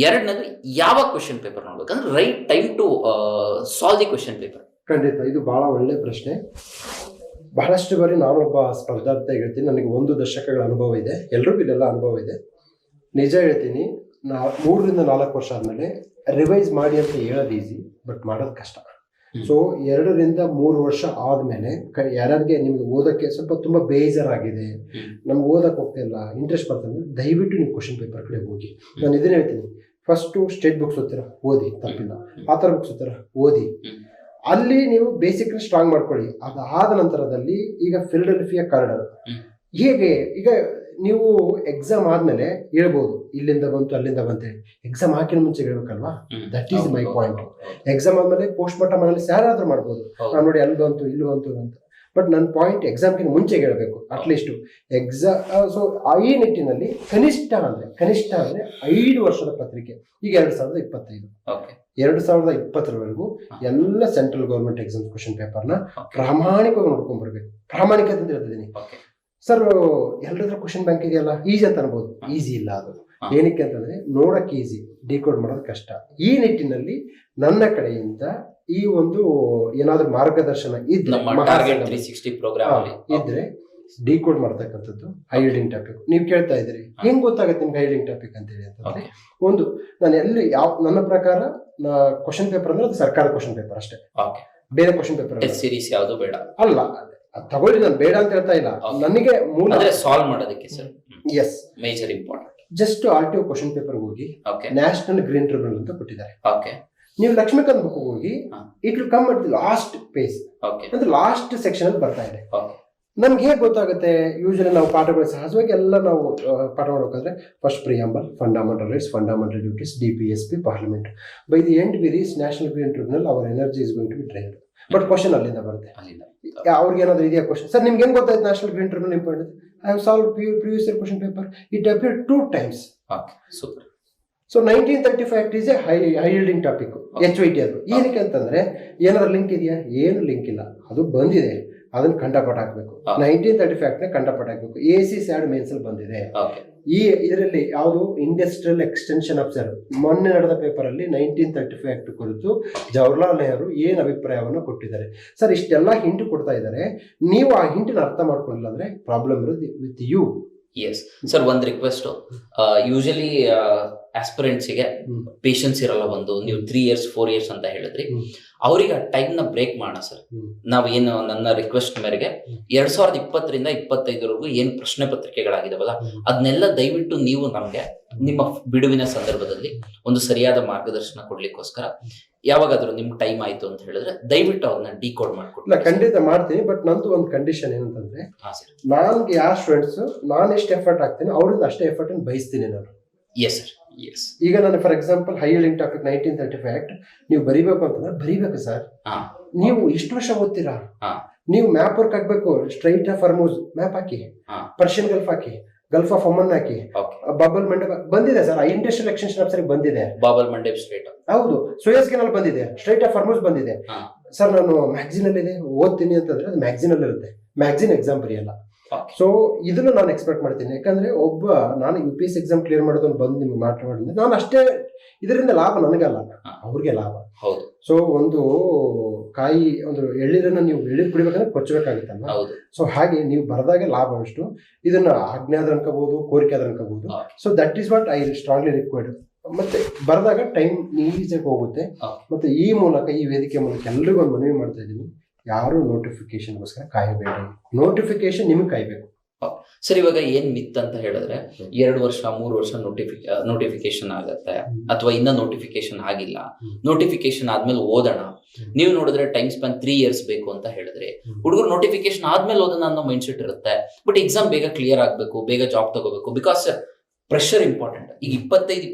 ಎರಡನೇದು, ಯಾವ ಕ್ವೆಶ್ಚನ್ ಪೇಪರ್ ನೋಡ್ಬೇಕು ಅಂದ್ರೆ right time to solve the question paper. ಖಂಡಿತ ಇದು ಬಹಳ ಒಳ್ಳೆ ಪ್ರಶ್ನೆ. ಬಹಳಷ್ಟು ಬಾರಿ ನಾನೊಬ್ಬ ಸ್ಪರ್ಧಾರ್ಥಿ ಹೇಳ್ತೀನಿ, ನನಗೆ 1 ದಶಕಗಳ ಅನುಭವ ಇದೆ, ಎಲ್ರಿಗೂ ಇಲ್ಲೆಲ್ಲ ಅನುಭವ ಇದೆ. ನಿಜ ಹೇಳ್ತೀನಿ, 3 ರಿಂದ 4 ವರ್ಷ ಆದ್ಮೇಲೆ ರಿವೈಸ್ ಮಾಡಿ ಅಂತ ಹೇಳೋದು ಈಸಿ, ಬಟ್ ಮಾಡೋದು ಕಷ್ಟ. ಸೊ 2 ರಿಂದ 3 ವರ್ಷ ಆದ್ಮೇಲೆ ಯಾರ್ಯಾರಿಗೆ ನಿಮ್ಗೆ ಓದಕ್ಕೆ ಸ್ವಲ್ಪ ತುಂಬಾ ಬೇಜಾರಾಗಿದೆ, ನಮ್ಗೆ ಓದಕ್ಕೆ ಹೋಗ್ತಿಲ್ಲ, ಇಂಟ್ರೆಸ್ಟ್ ಬರ್ತದೆ, ದಯವಿಟ್ಟು ನೀವು ಕ್ವಶನ್ ಪೇಪರ್ ಕಡೆ ಹೋಗಿ. ನಾನು ಇದನ್ನ ಹೇಳ್ತೀನಿ, ಫಸ್ಟ್ ಸ್ಟೇಟ್ ಬುಕ್ಸ್ ಓದ್ತೀರಾ ಓದಿ, ತಪ್ಪಿಲ್ಲ. ಆ ಥರ ಬುಕ್ಸ್ ಓದ್ತೀರಾ ಓದಿ, ಅಲ್ಲಿ ನೀವು ಬೇಸಿಕ್ ಸ್ಟ್ರಾಂಗ್ ಮಾಡ್ಕೊಳ್ಳಿ. ಅದಾದ ನಂತರದಲ್ಲಿ ಈಗ ಫಿಲಡೆಲ್ಫಿಯಾ ಕಾರಿಡಾರ್ ಹೇಗೆ, ಈಗ ನೀವು ಎಕ್ಸಾಮ್ ಆದ್ಮೇಲೆ ಹೇಳ್ಬೋದು ಇಲ್ಲಿಂದ ಬಂತು ಅಲ್ಲಿಂದ ಬಂತೆ, ಎಕ್ಸಾಮ್ ಹಾಕಿನ ಮುಂಚೆ ಹೇಳ್ಬೇಕಲ್ವಾ? That is my point. Exam ಆದ್ಮೇಲೆ ಪೋಸ್ಟ್ ಮಾರ್ಟಮ್ ಅನಾಲಿಸಿಸ್ ಯಾರಾದ್ರೂ ಮಾಡ್ಬೋದು, ನಾನು ನೋಡಿ ಅಲ್ಲಿ ಬಂತು ಇಲ್ಲಿ ಬಂತು ಅಂತ. ಬಟ್ ನನ್ನ ಪಾಯಿಂಟ್ ಎಕ್ಸಾಮ್ಗಿಂತ ಮುಂಚೆ ಹೇಳ್ಬೇಕು ಅಟ್ಲೀಸ್ಟ್ ಎಕ್ಸಾಮ್. ಸೊ ಈ ನಿಟ್ಟಿನಲ್ಲಿ ಕನಿಷ್ಠ ಅಂದ್ರೆ 5 ವರ್ಷದ ಪತ್ರಿಕೆ. ಈಗ 2025 2020ರವರೆಗೂ ಎಲ್ಲ ಸೆಂಟ್ರಲ್ ಗೌರ್ಮೆಂಟ್ ಎಕ್ಸಾಮ್ ಕ್ವಶನ್ ಪೇಪರ್ನ ಪ್ರಾಮಾಣಿಕವಾಗಿ ನೋಡ್ಕೊಂಡ್ ಬರ್ಬೇಕು. ಪ್ರಾಮಾಣಿಕತೆ ಅಂತ ಹೇಳ್ತಿದ್ದೀನಿ ಸರ್. ಎಲ್ಲರ ಕ್ವಶನ್ ಬ್ಯಾಂಕ್ ಇದೆಯಲ್ಲ, ಈಸಿ ಅಂತ ಅನ್ಬೋದು, ಈಸಿ ಇಲ್ಲ ಅದು. ಏನಕ್ಕೆ ಅಂತಂದ್ರೆ ನೋಡಕ್ ಈಸಿ, ಡಿಕೋಡ್ ಮಾಡೋದು ಕಷ್ಟ. ಈ ನಿಟ್ಟಿನಲ್ಲಿ ನನ್ನ ಕಡೆಯಿಂದ ಈ ಒಂದು ಏನಾದ್ರೂ ಮಾರ್ಗದರ್ಶನ ಇದ್ರೆ ಡಿಕೋಡ್ ಮಾಡ್ತಕ್ಕಂಥದ್ದು ಹೈ ಯೀಲ್ಡಿಂಗ್ ಟಾಪಿಕ್. ನೀವು ಕೇಳ್ತಾ ಇದ್ರಿ ಹೆಂಗ್ ಗೊತ್ತಾಗುತ್ತೆ ನಿಮ್ಗೆ ಹೈ ಯೀಲ್ಡಿಂಗ್ ಟಾಪಿಕ್ ಅಂತ ಹೇಳಿ ಅಂತಂದ್ರೆ, ಒಂದು, ನಾನು ಎಲ್ಲಿ ನನ್ನ ಪ್ರಕಾರ ಕ್ವಶನ್ ಪೇಪರ್ ಅಂದ್ರೆ ಅದು ಸರ್ಕಾರ ಕ್ವಶನ್ ಪೇಪರ್ ಅಷ್ಟೇ, ಬೇರೆ ಕ್ವಶನ್ ಪೇಪರ್ ಸೀರೀಸ್ ಯಾವುದು ಬೇಡ ಅಲ್ಲ. ತಗೊಳ್ಳಿ, ನಾನು ಬೇಡ ಅಂತ ಹೇಳ್ತಾ ಇಲ್ಲ, ನನಗೆ ಮೂಲ ಸಾಲ್ವ್ ಮಾಡೋದಕ್ಕೆ sir. Yes, major important. Just RTO question paper ಹೋಗಿ ನ್ಯಾಷನಲ್ ಗ್ರೀನ್ ಟ್ರಿಬ್ಯುನಲ್ ಅಂತ ಕೊಟ್ಟಿದ್ದಾರೆ. ನೀವು ಲಕ್ಷ್ಮೀಕಾಂತ್ ಬುಕ್ ಹೋಗಿ it will come at the last page ಅಂದ್ರೆ ಲಾಸ್ಟ್ ಸೆಕ್ಷನ್ ಅಲ್ಲಿ ಬರ್ತಾ ಇದೆ. ನಮ್ಗೆ ಹೇಗೆ ಗೊತ್ತಾಗುತ್ತೆ? ಯೂಶಲಿ ನಾವು ಪಾಠಗಳು ಸಹಜವಾಗಿ ಎಲ್ಲ ನಾವು ಪಾಠ ಮಾಡಬೇಕಾದ್ರೆ first preamble, fundamental rights, fundamental duties, DPSP, parliament. By the end we reach national green tribunal, our energy is going to be drained. But question ಅಲ್ಲಿಂದ ಬರುತ್ತೆ. ಅವ್ರಿಗೆ ಏನಾದ್ರು ಇದೆಯಾ ಕ್ವಶನ್? ಸರ್ ನಿಮ್ಗೆ ಹೆಂಗ್ ಗೊತ್ತಾಯ್ತು national green tribunal important? I have solved previous year question paper, it appeared 2 times. Super. So 1935 Act is A high yielding topic. HYT ಅದು ಏನಕ್ಕೆ ಅಂತಂದ್ರೆ, ಏನಾದ್ರು ಲಿಂಕ್ ಇದೆಯಾ? ಏನು ಲಿಂಕ್ ಇಲ್ಲ, ಅದು ಬಂದಿದೆ, ಅದನ್ನ ಕಂಠಪಾಠ ಹಾಕ್ಬೇಕು. 1935 Act ನ ಕಂಠಪಾಠ ಹಾಕ್ಬೇಕು. AC SAD ಮೇನ್ಸ್ ಅಲ್ಲಿ ಬಂದಿದೆ. ಈ ಇದರಲ್ಲಿ ಯಾವುದು ಇಂಡಸ್ಟ್ರಿಯಲ್ ಎಕ್ಸ್ಟೆನ್ಷನ್ ಆಫೀಸರ್ ಮೊನ್ನೆ ನಡೆದ ಪೇಪರ್ ಅಲ್ಲಿ 1935 Act ಕುರಿತು ಜವಾಹರ್ಲಾಲ್ ನೆಹರು ಏನ್ ಅಭಿಪ್ರಾಯವನ್ನು ಕೊಟ್ಟಿದ್ದಾರೆ. ಸರ್ ಇಷ್ಟೆಲ್ಲ ಹಿಂಟ್ ಕೊಡ್ತಾ ಇದ್ದಾರೆ, ನೀವು ಆ ಹಿಂಟಿನ ಅರ್ಥ ಮಾಡ್ಕೊಂಡಿಲ್ಲ ಅಂದ್ರೆ ಪ್ರಾಬ್ಲಮ್ ಇರೋದು ವಿತ್ ಯು. ಎಸ್ ಸರ್, ಒಂದ್ ರಿಕ್ವೆಸ್ಟ್. ಯೂಶಲಿ ಆಸ್ಪಿರೆಂಟ್ಸ್ಗೆ ಪೇಷನ್ಸ್ ಇರಲ್ಲ. ನೀವು 3 years 4 years ಅಂತ ಹೇಳಿದ್ರಿ, ಅವ್ರಿಗೆ ಆ ಟೈಮ್ ನ ಬ್ರೇಕ್ ಮಾಡೋಣ ಸರ್. ನಾವೇನು ನನ್ನ ರಿಕ್ವೆಸ್ಟ್ ಮೇರೆಗೆ 2020ರಿಂದ 2025 ಏನ್ ಪ್ರಶ್ನೆ ಪತ್ರಿಕೆಗಳಾಗಿದಾವಲ್ಲ ಅದನ್ನೆಲ್ಲ ದಯವಿಟ್ಟು ನೀವು ನಮ್ಗೆ ನಿಮ್ಮ ಬಿಡುವಿನ ಸಂದರ್ಭದಲ್ಲಿ ಒಂದು ಸರಿಯಾದ ಮಾರ್ಗದರ್ಶನ ಕೊಡ್ಲಿಕ್ಕೋಸ್ಕರ ಯಾವಾಗಾದ್ರೂ ನಿಮ್ ಟೈಮ್ ಆಯ್ತು ಅಂತ ಹೇಳಿದ್ರೆ ದಯವಿಟ್ಟು ಅವ್ರನ್ನ ಡಿಕೋಡ್ ಮಾಡ್ಕೊಡ್ತೀನಿ. ಖಂಡಿತ ಮಾಡ್ತೀನಿ. ಬಟ್ ನಂದು ಒಂದು ಕಂಡೀಷನ್ ಏನಂತಂದ್ರೆ, ನನ್ಗೆ ಯಾವ ಸ್ಟೂಡೆಂಟ್ಸ್ ನಾನು ಎಷ್ಟು ಎಫರ್ಟ್ ಹಾಕ್ತೀನಿ ಅವರಿಂದ ಅಷ್ಟೇ ಎಫರ್ಟ್ ಅನ್ನು ಬಯಸ್ತೀನಿ ನಾನು. Yes sir, yes. ಈಗ ನಾನು for example high yielding topic 1935 act ನೀವು ಬರಿಬೇಕು ಅಂತಂದ್ರೆ ಬರಿಬೇಕು ಸರ್. ನೀವು ಇಷ್ಟು ವರ್ಷ ಓದ್ತೀರಾ, ನೀವು ಮ್ಯಾಪ್ ವರ್ಕ್ ಹಾಕ್ಬೇಕು. ಸ್ಟ್ರೈಟ್ ಆಫ್ ಫಾರ್ಮೋಸ್ ಮ್ಯಾಪ್ ಹಾಕಿ, ಪರ್ಷಿಯನ್ ಗಲ್ಫ್ ಹಾಕಿ, ಗಲ್ಫ್ ಆಫ್ ಒಮನ್ ಹಾಕಿ, ಬಾಬಲ್ ಮಂಡೇಬ್ ಬಂದಿದೆ ಸರ್. ಇಂಡಸ್ಟ್ರಿಯಲ್ ಎಕ್ಸ್ಟೆನ್ಷನ್ ಆಫೀಸರ್ ಬಂದಿದೆ, ಬಾಬಲ್ ಮಂಡೇಬ್ ಸ್ಟ್ರೈಟ್. ಹೌದು, ಸೋಯಸ್ ಕೆನಾಲ್ ಬಂದಿದೆ, ಸ್ಟ್ರೈಟ್ ಆಫ್ ಫಾರ್ಮೋಸ್ ಬಂದಿದೆ. ಸರ್ ನಾನು ಮ್ಯಾಗ್ಝಿನ್ ಅಲ್ಲಿ ಇದೆ ಓದ್ತೀನಿ ಅಂತಂದ್ರೆ ಅದು ಮ್ಯಾಗ್ಝಿನ್ ಅಲ್ಲಿ ಇರುತ್ತೆ, ಮ್ಯಾಗ್ಝಿನ್ ಎಕ್ಸಾಮ್ ಬರೆಯಲ್ಲ. ಸೊ ಇದನ್ನು ನಾನು ಎಕ್ಸ್ಪೆಕ್ಟ್ ಮಾಡ್ತೀನಿ. ಯಾಕಂದ್ರೆ ನಾನು UPSC ಎಕ್ಸಾಮ್ ಕ್ಲಿಯರ್ ಮಾಡೋದನ್ನು ಬಂದು ನಿಮ್ಗೆ ಮಾತಾಡಿದ್ರೆ ನಾನು ಅಷ್ಟೇ, ಇದರಿಂದ ಲಾಭ ನನಗಲ್ಲ, ಅವ್ರಿಗೆ ಲಾಭ. ಹೌದು. ಸೊ ಒಂದು ಎಳ್ಳಿರನ್ನ ನೀವು ಎಳ್ಳಿರ್ ಕುಡಿಬೇಕಂದ್ರೆ ಕೊಚ್ಚಬೇಕಾಗುತ್ತಲ್ಲ. ಸೊ ಹಾಗೆ ನೀವು ಬರದಾಗ ಲಾಭ ಅಷ್ಟು, ಇದನ್ನ ಆಜ್ಞೆ ಆದ್ರೆ ಅನ್ಕೋಬಹುದು, ಕೋರಿಕೆ ಆದ್ರೆ ಅನ್ಕೋಬಹುದು. So that is what I strongly required. ಮತ್ತೆ ಬರೆದಾಗ ಟೈಮ್ ಈಸಿಯಾಗಿ ಹೋಗುತ್ತೆ. ಮತ್ತೆ ಈ ಮೂಲಕ, ಈ ವೇದಿಕೆ ಮೂಲಕ ಎಲ್ರಿಗೂ ಒಂದು ಮನವಿ ಮಾಡ್ತಾ ಇದ್ದೀನಿ, ಯಾರು ನೋಟಿಫಿಕೇಶನ್ಗೋಸ್ಕರ ಕಾಯಬೇಡಿ. ನೋಟಿಫಿಕೇಶನ್ ನಿಮಗೆ ಕಾಯ್ಬೇಕು ಸರ್. ಇವಾಗ ಏನ್ ಮಿತ್ ಅಂತ ಹೇಳಿದ್ರೆ 2 ವರ್ಷ 3 ವರ್ಷ ನೋಟಿಫಿಕೇಶನ್ ಆಗತ್ತೆ, ಅಥವಾ ಇನ್ನ ನೋಟಿಫಿಕೇಶನ್ ಆಗಿಲ್ಲ, ನೋಟಿಫಿಕೇಶನ್ ಆದ್ಮೇಲೆ ಓದೋಣ. ನೀವು ನೋಡಿದ್ರೆ ಟೈಮ್ ಸ್ಪಾನ್ 3 years ಬೇಕು ಅಂತ ಹೇಳಿದ್ರೆ, ಹುಡುಗರು ನೋಟಿಫಿಕೇಶನ್ ಆದ್ಮೇಲೆ ಓದೋಣ ಅನ್ನೋ ಮೈಂಡ್ ಸೆಟ್ ಇರುತ್ತೆ. ಬಟ್ ಎಕ್ಸಾಮ್ ಬೇಗ ಕ್ಲಿಯರ್ ಆಗ್ಬೇಕು, ಬೇಗ ಜಾಬ್ ತಗೋಬೇಕು. Because pressure important. ಈಗ 25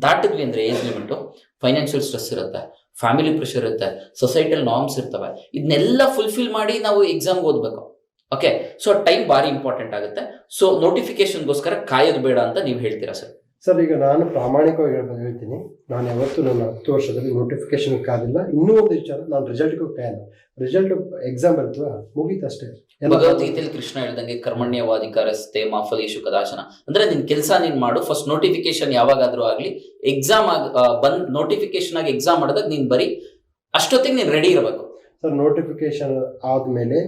ದಾಟಿದ್ವಿ ಅಂದ್ರೆ ಏಜ್ ಲಿಮಿಟ್, ಫೈನಾನ್ಷಿಯಲ್ ಸ್ಟ್ರೆಸ್ ಇರುತ್ತೆ, ಫ್ಯಾಮಿಲಿ ಪ್ರೆಷರ್ ಇರುತ್ತೆ, ಸೊಸೈಟಲ್ ನಾರ್ಮ್ಸ್ ಇರ್ತವೆ. ಇದನ್ನೆಲ್ಲ ಫುಲ್ಫಿಲ್ ಮಾಡಿ ನಾವು ಎಕ್ಸಾಮ್ಗೆ ಓದ್ಬೇಕು. ಓಕೆ, ಸೊ ಟೈಮ್ ಭಾರಿ ಇಂಪಾರ್ಟೆಂಟ್ ಆಗುತ್ತೆ. ಸೊ ನೋಟಿಫಿಕೇಶನ್ಗೋಸ್ಕರ ಕಾಯೋದು ಬೇಡ ಅಂತ ನೀವು ಹೇಳ್ತೀರಾ ಸರ್? ಸರ್, ಈಗ ನಾನು ಪ್ರಾಮಾಣಿಕವಾಗಿ ಹೇಳ್ತೀನಿ, ನಾನು ಯಾವತ್ತು ನನ್ನ 10 ವರ್ಷದಲ್ಲಿ ನೋಟಿಫಿಕೇಶನ್ ಕಾದಿಲ್ಲ. ಇನ್ನೂ ಒಂದು ವಿಚಾರ, ನಾನು ರಿಸಲ್ಟ್ಗೂ ಕಾಯಲ್ಲ. ರಿಸಲ್ಟ್ ಎಕ್ಸಾಮ್ ಬರ್ತವ ಮುಗೀತು ಅಷ್ಟೇ. ಭಗವದ್ಗೀತೆಯಲ್ಲಿ ಕೃಷ್ಣ ಹೇಳ್ದಂಗೆ ಕರ್ಮಣ್ಯವಾಧಿಕಾರಸ್ತೆ ಮಾ ಫಲೇಷು ಕದಾಚನ. ಅಂದ್ರೆ ನಿನ್ ಕೆಲಸ ನೀನ್ ಮಾಡು, ಫಸ್ಟ್ ನೋಟಿಫಿಕೇಶನ್ ಯಾವಾಗಾದ್ರೂ ಆಗ್ಲಿ, ಎಕ್ಸಾಮ್ ಬಂದ್ ನೋಟಿಫಿಕೇಶನ್ ಆಗಿ ಎಕ್ಸಾಮ್ ಮಾಡಿದಾಗ ನೀನ್ ಬರೀ ಅಷ್ಟೊತ್ತಿಗೆ ನೀನ್ ರೆಡಿ ಇರಬೇಕು ಸರ್. ನೋಟಿಫಿಕೇಶನ್ ಆದ್ಮೇಲೆ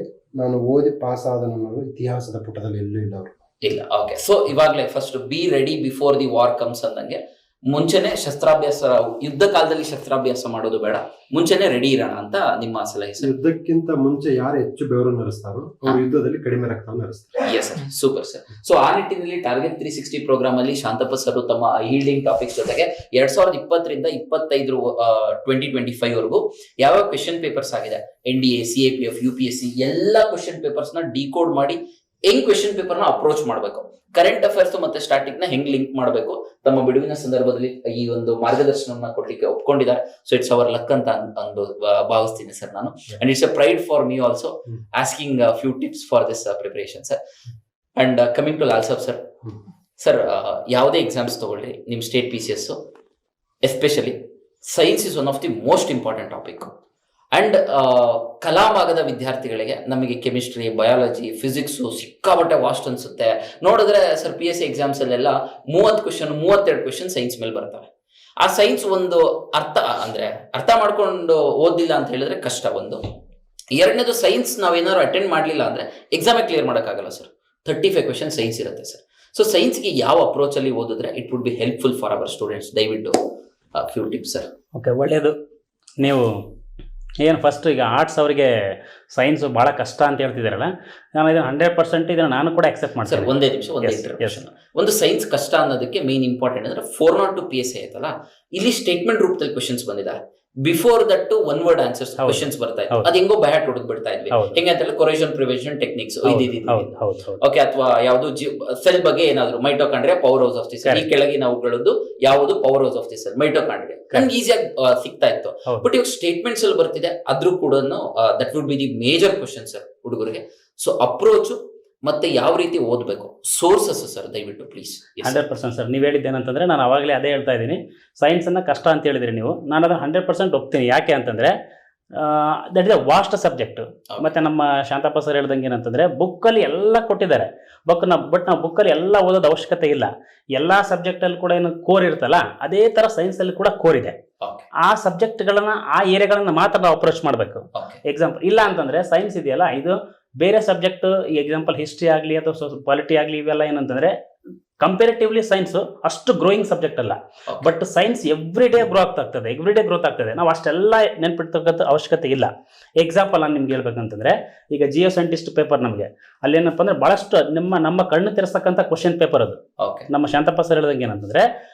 ನಾನು ಓದಿ ಪಾಸ್ ಆದ ನನ್ನ ಇತಿಹಾಸದ ಪುಟದಲ್ಲಿ ಎಲ್ಲೂ ಇಲ್ಲ ಅವರು ಇಲ್ಲ. ಓಕೆ, ಸೊ ಇವಾಗಲೇ first be ready before the war comes ಅಂದಂಗೆ ಮುಂಚೆನೆ ಶಸ್ತ್ರಾಭ್ಯಾಸ, ಯುದ್ಧ ಕಾಲದಲ್ಲಿ ಶಸ್ತ್ರಾಭ್ಯಾಸ ಮಾಡೋದು ಬೇಡ, ಮುಂಚೆನೆ ರೆಡಿ ಇರೋಣ ಅಂತ ನಿಮ್ಮ ಸಲಹೆ ಸರ್. ಯುದ್ಧಕ್ಕಿಂತ ಮುಂಚೆ ಯಾರು ಹೆಚ್ಚು ಬೆವರನ್ನು ಹರಿಸ್ತಾರೋ ಅವರು ಯುದ್ಧದಲ್ಲಿ ಕಡಿಮೆ ರಕ್ತವನ್ನು ಹರಿಸ್ತಾರೆ. Yes sir, super sir. So ಆ ನಿಟ್ಟಿನಲ್ಲಿ ಟಾರ್ಗೆಟ್ 360 ಪ್ರೋಗ್ರಾಮ್ ಅಲ್ಲಿ ಶಾಂತಪ್ಪ ಸರ್ ತಮ್ಮ ಹೀಲ್ಡಿಂಗ್ ಟಾಪಿಕ್ಸ್ ಜೊತೆಗೆ 2020ರಿಂದ 2025 ವರೆಗೂ ಯಾವ ಕ್ವೆಶ್ಚನ್ ಪೇಪರ್ಸ್ ಆಗಿದೆ, NDA, CAPF, UPSC ಎಲ್ಲ ಕ್ವೆಶ್ಚನ್ ಪೇಪರ್ಸ್ ನ ಡಿಕೋಡ್ ಮಾಡಿ ಹೆಂಗ್ ಕ್ವೆಶ್ಚನ್ ಪೇಪರ್ ನ ಅಪ್ರೋಚ್ ಮಾಡಬೇಕು, ಕರೆಂಟ್ ಅಫೇರ್ಸ್ ಮತ್ತೆ ಸ್ಟಾಟಿಕ್ ನ ಹೆಂಗ್ ಲಿಂಕ್ ಮಾಡಬೇಕು, ತಮ್ಮ ಬಿಡುವಿನ ಸಂದರ್ಭದಲ್ಲಿ ಈ ಒಂದು ಮಾರ್ಗದರ್ಶನ ಕೊಡ್ಲಿಕ್ಕೆ ಒಪ್ಕೊಂಡಿದ್ದಾರೆ. ಸೊ ಇಟ್ಸ್ ಅವರ್ ಲಕ್ ಅಂತ ಭಾವಿಸ್ತೀನಿ ಸರ್ ನಾನು. And it's a pride for me also asking few tips for this preparation sir. And coming to Lal Saab sir. Sir, ಯಾವುದೇ ಎಕ್ಸಾಮ್ಸ್ ತಗೊಳ್ಳಿ, ನಿಮ್ state PCS especially science is one of the most important topic. And ಕಲಾ ಭಾಗದ ವಿದ್ಯಾರ್ಥಿಗಳಿಗೆ ನಮಗೆ ಕೆಮಿಸ್ಟ್ರಿ, ಬಯಾಲಜಿ, ಫಿಸಿಕ್ಸು ಸಿಕ್ಕಾಪಟ್ಟೆ ವಾಸ್ಟ್ ಅನ್ಸುತ್ತೆ. ನೋಡಿದ್ರೆ ಸರ್ PSC ಎಕ್ಸಾಮ್ಸ್ ಅಲ್ಲೆಲ್ಲ 30 ಕ್ವೆಶ್ಚನ್ 32 ಕ್ವೆಶ್ಚನ್ ಸೈನ್ಸ್ ಮೇಲೆ ಬರ್ತವೆ. ಆ ಸೈನ್ಸ್ ಒಂದು ಅರ್ಥ ಮಾಡ್ಕೊಂಡು ಓದಿಲ್ಲ ಅಂತ ಹೇಳಿದ್ರೆ ಕಷ್ಟ. ಒಂದು ಎರಡನೇದು, ಸೈನ್ಸ್ ನಾವೇನಾದ್ರು ಅಟೆಂಡ್ ಮಾಡಲಿಲ್ಲ ಅಂದ್ರೆ ಎಕ್ಸಾಮೇ ಕ್ಲಿಯರ್ ಮಾಡೋಕ್ಕಾಗಲ್ಲ ಸರ್. 35 ಕ್ವೆಶ್ಚನ್ ಸೈನ್ಸ್ ಇರುತ್ತೆ ಸರ್. ಸೊ ಸೈನ್ಸ್ಗೆ ಯಾವ ಅಪ್ರೋಚ್ ಅಲ್ಲಿ ಓದಿದ್ರೆ it would be helpful for our students? ದಯವಿಟ್ಟು ಫ್ಯೂ ಟಿಪ್ಸ್ ಸರ್. ಓಕೆ, ಒಳ್ಳೆಯದು. ನೀವು ಏನು ಫಸ್ಟ್ ಈಗ ಆರ್ಟ್ಸ್ ಅವರಿಗೆ ಸೈನ್ಸು ಭಾಳ ಕಷ್ಟ ಅಂತ ಹೇಳ್ತಿದ್ದಾರಲ್ಲ, ನಾನು ಇದನ್ನು 100% ಇದನ್ನು ನಾನು ಕೂಡ ಅಕ್ಸೆಪ್ಟ್ ಮಾಡ್ತೀನಿ. ಸರ್, ಒಂದೇ ನಿಮಿಷ, ಒಂದು ಸೈನ್ಸ್ ಕಷ್ಟ ಅನ್ನೋದಕ್ಕೆ ಮೇನ್ ಇಂಪಾರ್ಟೆಂಟ್ ಅಂದ್ರೆ 402 PSA ಆಯ್ತಲ್ಲ, ಇಲ್ಲಿ ಸ್ಟೇಟ್ಮೆಂಟ್ ರೂಪದಲ್ಲಿ ಕ್ವೆಶ್ಚನ್ಸ್ ಬಂದಿದೆ. Before that one word answers questions ಬರ್ತಾ ಇತ್ತು. ಅದು ಹೆಂಗೋ ಬಯಾಟ್ ಹೊಡೆದ್ ಬಿಡ್ತಾ ಇದ್ವಿ. ಹೆಂಗಂತಲ್ಲ ಕೊರೇಷನ್ ಪ್ರಿವೆನ್ಷನ್ ಟೆಕ್ನಿಕ್ಸ್ ಓಕೆ, ಅಥವಾ ಯಾವುದು ಸೆಲ್ ಬಗ್ಗೆ ಏನಾದ್ರು mitochondria power house of the cell, ಈ ಕೆಳಗಿನ ಅವುಗಳದ್ದು ಯಾವುದು power house of the cell, mitochondria ನಮ್ಗೆ ಈಸಿಯಾಗಿ ಸಿಗ್ತಾ ಇತ್ತು. ಬಟ್ ಇವಾಗ ಸ್ಟೇಟ್ಮೆಂಟ್ಸ್ ಅಲ್ಲಿ ಬರ್ತಿದೆ, ಅದ್ರೂ ಕೂಡ that would be the major question sir ಹುಡುಗರಿಗೆ. ಸೊ ಅಪ್ರೋಚ್ ಮತ್ತೆ ಯಾವ ರೀತಿ ಓದಬೇಕು, ಸೋರ್ಸಸ್ ಸರ್ ದಯವಿಟ್ಟು ಪ್ಲೀಸ್. 100% ಸರ್, ನೀವು ಹೇಳಿದ್ದೇನಂತಂದ್ರೆ ನಾನು ಅವಾಗಲೇ ಅದೇ ಹೇಳ್ತಾ ಇದ್ದೀನಿ, ಸೈನ್ಸನ್ನು ಕಷ್ಟ ಅಂತ ಹೇಳಿದ್ರಿ ನೀವು. ನಾನು ಅದನ್ನು 100% ಒಪ್ತೀನಿ. ಯಾಕೆ ಅಂತಂದರೆ that is a vast subject. ಮತ್ತು ನಮ್ಮ ಶಾಂತಪ್ಪ ಸರ್ ಹೇಳ್ದಂಗೆ ಏನಂತಂದರೆ ಬುಕ್ಕಲ್ಲಿ ಎಲ್ಲ ಕೊಟ್ಟಿದ್ದಾರೆ, ಬಟ್ ನಾವು ಬುಕ್ಕಲ್ಲಿ ಎಲ್ಲ ಓದೋದು ಅವಶ್ಯಕತೆ ಇಲ್ಲ. ಎಲ್ಲ ಸಬ್ಜೆಕ್ಟಲ್ಲಿ ಕೂಡ ಏನು ಕೋರ್ ಇರುತ್ತಲ್ಲ, ಅದೇ ಥರ ಸೈನ್ಸಲ್ಲಿ ಕೂಡ ಕೋರ್ ಇದೆ. ಆ ಸಬ್ಜೆಕ್ಟ್ಗಳನ್ನ, ಆ ಏರಿಯಾಗಳನ್ನ ಮಾತ್ರ ನಾವು ಅಪ್ರೋಚ್ ಮಾಡಬೇಕು. ಎಕ್ಸಾಂಪಲ್ ಇಲ್ಲ ಅಂತಂದರೆ ಸೈನ್ಸ್ ಇದೆಯಲ್ಲ, ಇದು ಬೇರೆ ಸಬ್ಜೆಕ್ಟ್ ಈ ಎಕ್ಸಾಂಪಲ್ ಹಿಸ್ಟ್ರಿ ಆಗಲಿ ಅಥವಾ ಪಾಲಿಟಿ ಆಗಲಿ ಇವೆಲ್ಲ ಏನಂತಂದ್ರೆ ಕಂಪೇರಿಟಿವ್ಲಿ ಸೈನ್ಸ್ ಅಷ್ಟು ಗ್ರೋಯಿಂಗ್ ಸಬ್ಜೆಕ್ಟ್ ಅಲ್ಲ. But science every day growth ಆಗ್ತದೆ. ನಾವು ಅಷ್ಟೆಲ್ಲ ನೆನ್ಪಿಡ್ತಕ್ಕಂಥ ಅವಶ್ಯಕತೆ ಇಲ್ಲ. ಎಕ್ಸಾಂಪಲ್ ನಾನು ನಿಮ್ಗೆ ಹೇಳ್ಬೇಕಂತಂದ್ರೆ, ಈಗ ಜಿಯೋ ಸೈಂಟಿಸ್ಟ್ ಪೇಪರ್ ನಮಗೆ ಅಲ್ಲೇನಪ್ಪ ಅಂದ್ರೆ ಬಹಳಷ್ಟು ನಮ್ಮ ಕಣ್ಣು ತೆರೆಸ್ತಕ್ಕಂಥ ಕ್ವಶನ್ ಪೇಪರ್ ಅದು. ನಮ್ಮ ಶಾಂತಪ್ಪ ಸರ್ ಹೇಳ್ದಂಗೆ ಏನಂತಂದ್ರೆ,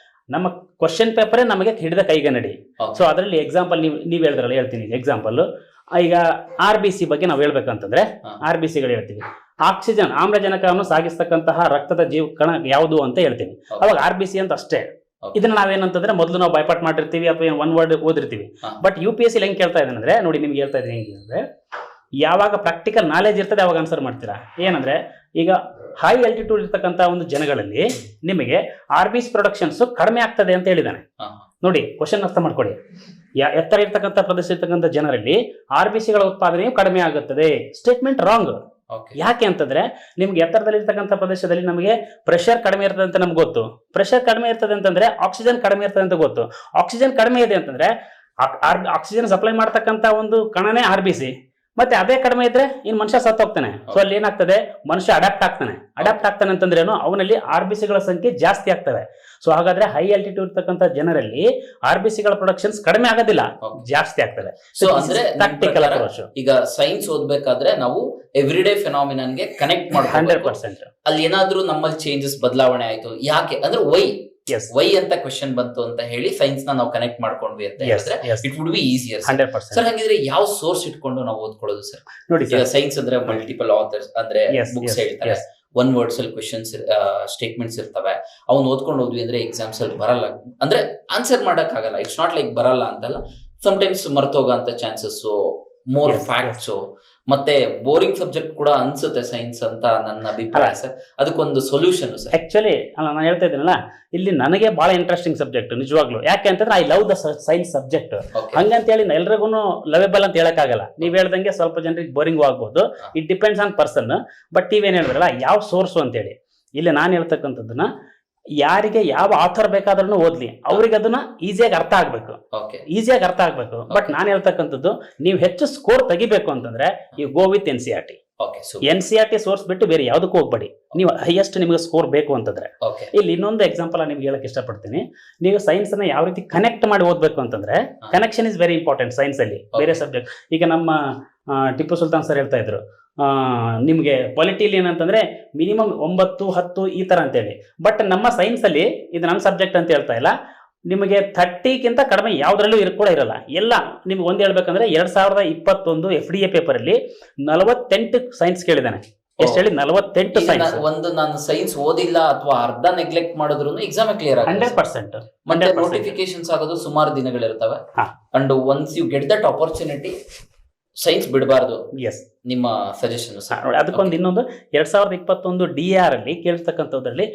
ನಮ್ಮ ಕ್ವಶನ್ ಪೇಪರೇ ನಮಗೆ ಹಿಡಿದ ಕೈಗನ್ನಡಿ. ಸೊ ಅದರಲ್ಲಿ ಎಕ್ಸಾಂಪಲ್ ನೀವು ಹೇಳಿದ್ರಲ್ಲ, ಹೇಳ್ತೀನಿ ಎಕ್ಸಾಂಪಲ್. ಈಗ RBC ಬಗ್ಗೆ ನಾವು ಹೇಳ್ಬೇಕಂತಂದ್ರೆ RBCಗಳು ಹೇಳ್ತೀವಿ. ಆಕ್ಸಿಜನ್, ಆಮ್ಲಜನಕವನ್ನು ಸಾಗಿಸ್ತಕ್ಕಂತಹ ರಕ್ತದ ಜೀವ ಕಣ ಯಾವುದು ಅಂತ ಹೇಳ್ತೀವಿ. ಅವಾಗ RBC ಅಂತ ಅಷ್ಟೇ. ಇದನ್ನ ನಾವೇನಂತಂದ್ರೆ ಮೊದಲು ನಾವು ಬೈಪಾಟ್ ಮಾಡಿರ್ತೀವಿ ಅಥವಾ ಒನ್ ವರ್ಡ್ ಓದಿರ್ತೀವಿ. ಬಟ್ UPSC ಹೆಂಗ್ ಕೇಳ್ತಾ ಇದ್ದಾನೆ ಅಂದ್ರೆ, ನೋಡಿ ನಿಮ್ಗೆ ಹೇಳ್ತಾ ಇದ್ದೀನಿ ಹೆಂಗೆ, ಯಾವಾಗ ಪ್ರಾಕ್ಟಿಕಲ್ ನಾಲೆಜ್ ಇರ್ತದೆ ಅವಾಗ ಆನ್ಸರ್ ಮಾಡ್ತೀರಾ. ಏನಂದ್ರೆ, ಈಗ ಹೈ ಆಲ್ಟಿಟ್ಯೂಡ್ ಇರ್ತಕ್ಕಂಥ ಒಂದು ಜನಗಳಲ್ಲಿ ನಿಮಗೆ RBC ಪ್ರೊಡಕ್ಷನ್ಸ್ ಕಡಿಮೆ ಆಗ್ತದೆ ಅಂತ ಹೇಳಿದಾನೆ. ನೋಡಿ ಕ್ವಶನ್ ಅರ್ಥ ಮಾಡ್ಕೊಳ್ಳಿ. ಎತ್ತರ ಇರ್ತಕ್ಕಂಥ ಪ್ರದೇಶ ಇರ್ತಕ್ಕಂಥ ಜನರಲ್ಲಿ RBCಗಳ ಉತ್ಪಾದನೆಯು ಕಡಿಮೆ ಆಗುತ್ತದೆ. Statement wrong. ಯಾಕೆ ಅಂತಂದ್ರೆ, ನಿಮ್ಗೆ ಎತ್ತರದಲ್ಲಿ ಇರ್ತಕ್ಕಂಥ ಪ್ರದೇಶದಲ್ಲಿ ನಮಗೆ ಪ್ರೆಷರ್ ಕಡಿಮೆ ಇರ್ತದೆ ಅಂತ ನಮ್ಗೆ ಗೊತ್ತು. ಪ್ರೆಷರ್ ಕಡಿಮೆ ಇರ್ತದೆ ಅಂತಂದ್ರೆ ಆಕ್ಸಿಜನ್ ಕಡಿಮೆ ಇರ್ತದೆ ಅಂತ ಗೊತ್ತು. ಆಕ್ಸಿಜನ್ ಕಡಿಮೆ ಇದೆ ಅಂತಂದ್ರೆ ಆಕ್ಸಿಜನ್ ಸಪ್ಲೈ ಮಾಡ್ತಕ್ಕಂಥ ಒಂದು ಕಣನೇ RBC. ಮತ್ತೆ ಅದೇ ಕಡಿಮೆ ಇದ್ರೆ ಇನ್ ಮನುಷ್ಯ ಸತ್ತು ಹೋಗ್ತಾನೆ. ಸೊ ಅಲ್ಲಿ ಏನಾಗ್ತದೆ, ಮನುಷ್ಯ ಅಡಾಪ್ಟ್ ಆಗ್ತಾನೆ ಅಂತಂದ್ರೆ ಅವನಲ್ಲಿ RBCಗಳ ಸಂಖ್ಯೆ ಜಾಸ್ತಿ ಆಗ್ತವೆ. ಸೊ ಹಾಗಾದ್ರೆ ಹೈ ಆಲ್ಟಿಟ್ಯೂಡ್ ಇರ್ತಕ್ಕಂಥ ಜನರಲ್ಲಿ RBCಗಳ ಪ್ರೊಡಕ್ಷನ್ಸ್ ಕಡಿಮೆ ಆಗೋದಿಲ್ಲ, ಜಾಸ್ತಿ ಆಗ್ತದೆ. ಸೊ ಅಂದ್ರೆ ಪ್ರಾಕ್ಟಿಕಲ್ ಅಪ್ರೋಚ್. ಈಗ ಸೈನ್ಸ್ ಓದ್ಬೇಕಾದ್ರೆ ನಾವು ಎವ್ರಿಡೇ ಫಿನಾಮಿನನ್ಗೆ ಕನೆಕ್ಟ್ ಮಾಡಿ 100%. ಅಲ್ಲಿ ಏನಾದ್ರೂ ನಮ್ಮಲ್ಲಿ ಚೇಂಜಸ್ ಬದಲಾವಣೆ ಆಯ್ತು, ಯಾಕೆ ಅಂದ್ರೆ ವೈ ಅಂತ ಕ್ವೆಶ್ಚನ್ ಬಂತು ಅಂತ ಹೇಳಿ ಸೈನ್ಸ್ ನಾವು ಕನೆಕ್ಟ್ ಮಾಡ್ಕೊಂಡ್ವಿ ಅಂತ ಹೇಳಿದ್ರೆ it would be easier. 100%. Sir ಹಾಗಿದ್ರೆ ಯಾವ ಸೋರ್ಸ್ ಇಟ್ಕೊಂಡು ನಾವು ಓದ್ಕೊಳ್ಳೋದು ಸರ್? ನೋಡಿ ಸೈನ್ಸ್ ಅಂದ್ರೆ ಮಲ್ಟಿಪಲ್ ಆಥರ್ಸ್ ಅಂದ್ರೆ ಬುಕ್ಸ್ ಹೇಳ್ತಾರೆ, ಒನ್ ವರ್ಡ್ಸ್ ಅಲ್ಲಿ ಕ್ವೆಶನ್ಸ್ ಸ್ಟೇಟ್ಮೆಂಟ್ಸ್ ಇರ್ತವೆ. ಅವ್ನು ಓದ್ಕೊಂಡು ಹೋದ್ವಿ ಅಂದ್ರೆ ಎಕ್ಸಾಮ್ಸ್ ಅಲ್ಲಿ ಬರಲ್ಲ, ಅಂದ್ರೆ ಆನ್ಸರ್ ಮಾಡಕ್ ಆಗಲ್ಲ. ಇಟ್ಸ್ ನಾಟ್ ಲೈಕ್ ಬರಲ್ಲ ಅಂತಲ್ಲ, ಸಮ್ಟೈಮ್ಸ್ ಮರ್ತೋಗಂತ ಚಾನ್ಸಸ್, ಮೋರ್ ಫ್ಯಾಕ್ಟ್ಸ್, ಮತ್ತೆ ಬೋರಿಂಗ್ ಸಬ್ಜೆಕ್ಟ್ ಕೂಡ ಅನ್ಸುತ್ತೆ ಸೈನ್ಸ್ ಅಂತ ನನ್ನ ಅಭಿಪ್ರಾಯ ಸರ್. ಅದಕ್ಕೊಂದು ಸೊಲ್ಯೂಷನ್ ಸರ್. ಆಕ್ಚುಲಿ ನಾನು ಹೇಳ್ತಾ ಇದ್ದೀನಲ್ಲ, ಇಲ್ಲಿ ನನಗೆ ಬಹಳ ಇಂಟ್ರೆಸ್ಟಿಂಗ್ ಸಬ್ಜೆಕ್ಟ್ ನಿಜವಾಗ್ಲು. ಯಾಕೆ ಅಂತಂದ್ರೆ I love the science subject. ಹಂಗಂತ ಹೇಳಿ ಎಲ್ರಿಗೂ ಲವೇಬಲ್ ಅಂತ ಹೇಳಕ್ ಆಗಲ್ಲ. ನೀವ್ ಹೇಳ್ದಂಗೆ ಸ್ವಲ್ಪ ಜನರಿಗೆ ಬೋರಿಂಗ್ ಆಗ್ಬಹುದು. It depends on person. But ನೀವೇನ್ ಹೇಳಿದ್ರಲ್ಲ ಯಾವ ಸೋರ್ಸು ಅಂತ ಹೇಳಿ, ಇಲ್ಲಿ ನಾನು ಹೇಳ್ತಕ್ಕಂಥದ್ದನ್ನ ಯಾರಿಗೆ ಯಾವ ಆಥರ್ ಬೇಕಾದ್ರೂ ಓದ್ಲಿ, ಅವ್ರಿಗೆ ಅದನ್ನ ಈಸಿಯಾಗಿ ಅರ್ಥ ಆಗ್ಬೇಕು. ಬಟ್ ನಾನು ಹೇಳ್ತಕ್ಕಂಥದ್ದು, ನೀವು ಹೆಚ್ಚು ಸ್ಕೋರ್ ತೆಗಿಬೇಕು ಅಂತಂದ್ರೆ you go with NCERT. NCERT source ಬಿಟ್ಟು ಬೇರೆ ಯಾವ್ದಕ್ಕೂ ಹೋಗ್ಬೇಡಿ. ನೀವು ಹೈಯೆಸ್ಟ್ ನಿಮಗೆ ಸ್ಕೋರ್ ಬೇಕು ಅಂತಂದ್ರೆ. ಇಲ್ಲಿ ಇನ್ನೊಂದು ಎಕ್ಸಾಂಪಲ್ ನಿಮ್ಗೆ ಹೇಳಕ್ ಇಷ್ಟಪಡ್ತೀನಿ. ನೀವು ಸೈನ್ಸ್ ಅನ್ನ ಯಾವ ರೀತಿ ಕನೆಕ್ಟ್ ಮಾಡಿ ಓದ್ಬೇಕು ಅಂತಂದ್ರೆ, connection is very important science ಅಲ್ಲಿ ಬೇರೆ ಸಬ್ಜೆಕ್ಟ್. ಈಗ ನಮ್ಮ ಟಿಪ್ಪು ಸುಲ್ತಾನ್ ಸರ್ ಹೇಳ್ತಾ ಇದ್ರು, ನಿಮ್ಗೆ ಪಾಲಿಟಿಲಿ ಏನಂತಂದ್ರೆ ಮಿನಿಮಮ್ 9, 10 ಈ ತರ ಅಂತೇಳಿ. ಬಟ್ ನಮ್ಮ ಸೈನ್ಸ್ ಅಲ್ಲಿ ಇದು ನನ್ನ ಸಬ್ಜೆಕ್ಟ್ ಅಂತ ಹೇಳ್ತಾ ಇಲ್ಲ, ನಿಮಗೆ 30ಗಿಂತ ಕಡಿಮೆ ಯಾವ್ದ್ರಲ್ಲೂ ಕೂಡ ಇರಲ್ಲ. ಎಲ್ಲ ನಿಮ್ಗೆ ಒಂದ್ ಹೇಳ್ಬೇಕಂದ್ರೆ 2021 FDA ಪೇಪರ್ ಅಲ್ಲಿ 48 ಸೈನ್ಸ್ ಕೇಳಿದಾನೆ. ಎಷ್ಟು ಹೇಳಿ? 48 ಸೈನ್ಸ್. ಒಂದು ನಾನು ಸೈನ್ಸ್ ಓದಿಲ್ಲ ಅಥವಾ ಅರ್ಧ ನೆಗ್ಲೆಕ್ಟ್ ಮಾಡಿದ್ರು ಎಕ್ಸಾಮ್ ಕ್ಲಿಯರ್ 100%. ಮತ್ತೆ ನೋಟಿಫಿಕೇಶನ್ಸ್ ಆಗೋದು ಸುಮಾರು ದಿನಗಳಿರ್ತವೆ. And once you get that opportunity, science ಬಿಡಬಾರ್ದು. ನಿಮ್ಮ ಸಜೆಷನ್? ಅದಕ್ಕೊಂದು ಇನ್ನೊಂದು 2021 DR ಅಲ್ಲಿ ಕೇಳಿರ್ತಕ್ಕಂಥದ್ರಲ್ಲಿ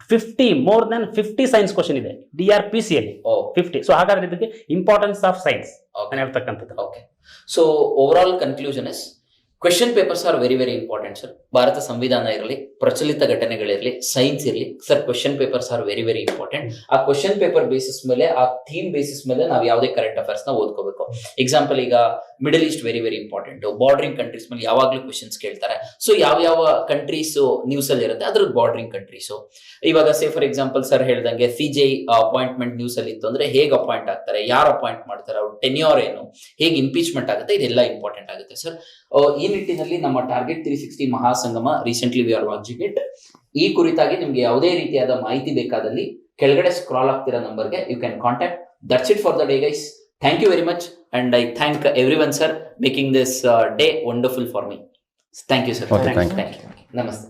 50 ಸೈನ್ಸ್ ಕ್ವಶನ್ ಇದೆ DRPC ಅಲ್ಲಿ 50. ಸೊ ಹಾಗಾದ್ರೆ ಇದಕ್ಕೆ ಇಂಪಾರ್ಟೆನ್ಸ್ ಆಫ್ ಸೈನ್ಸ್ ಹೇಳ್ತಕ್ಕಂಥದ್ದು. Okay, so overall conclusion is question papers are very very important sir. ಭಾರತ ಸಂವಿಧಾನ ಇರಲಿ, ಪ್ರಚಲಿತ ಘಟನೆಗಳಿರಲಿ, ಸೈನ್ಸ್ ಇರಲಿ sir, question papers are very very important. ಆ ಕ್ವೆಶನ್ ಪೇಪರ್ ಬೇಸಿಸ್ ಮೇಲೆ, ಆ ಥೀಮ್ ಬೇಸಿಸ್ ಮೇಲೆ ನಾವು ಯಾವುದೇ ಕರೆಂಟ್ ಅಫೇರ್ಸ್ ನ ಓದ್ಕೋಬೇಕು. ಎಕ್ಸಾಂಪಲ್ ಈಗ middle East very very important. Bordering countries ಮೇಲೆ ಯಾವಾಗ್ಲೂ ಕ್ವೆಶನ್ಸ್ ಕೇಳ್ತಾರೆ. ಸೊ ಯಾವ ಕಂಟ್ರೀಸ್ ನ್ಯೂಸ್ ಅಲ್ಲಿ ಇರುತ್ತೆ ಅದ್ರ ಬಾರ್ಡರಿಂಗ್ ಕಂಟ್ರೀಸ್. ಇವಾಗ ಸೇ ಫಾರ್ ಎಕ್ಸಾಂಪಲ್ ಸರ್ ಹೇಳ್ದಂಗೆ CJI ಅಪಾಯಿಂಟ್ಮೆಂಟ್ ನ್ಯೂಸ್ ಅಲ್ಲಿ ಇತ್ತು ಅಂದ್ರೆ ಹೇಗೆ ಅಪಾಯಿಂಟ್ ಆಗ್ತಾರೆ, ಯಾರು ಅಪಾಯಿಂಟ್ ಮಾಡ್ತಾರೆ, ಅವ್ರ ಟೆನ್ಯೂರ್ ಏನು, ಹೇಗೆ ಇಂಪೀಚ್ಮೆಂಟ್ ಆಗುತ್ತೆ, ಇದೆಲ್ಲ ಇಂಪಾರ್ಟೆಂಟ್ ಆಗುತ್ತೆ ಸರ್. ಈ ನಿಟ್ಟಿನಲ್ಲಿ ನಮ್ಮ ಟಾರ್ಗೆಟ್ 360 ಮಹಾಸಂಗಮ recently we are launching it. ಈ ಕುರಿತಾಗಿ ನಿಮ್ಗೆ ಯಾವುದೇ ರೀತಿಯಾದ ಮಾಹಿತಿ ಬೇಕಾದಲ್ಲಿ ಕೆಳಗಡೆ ಸ್ಕ್ರಾಲ್ ಆಗ್ತಿರೋ ನಂಬರ್ಗೆ you can contact. That's it for the day guys. Thank you very much and I thank everyone sir making this day wonderful for me. Thank you sir. Thank you. ನಮಸ್ತೆ.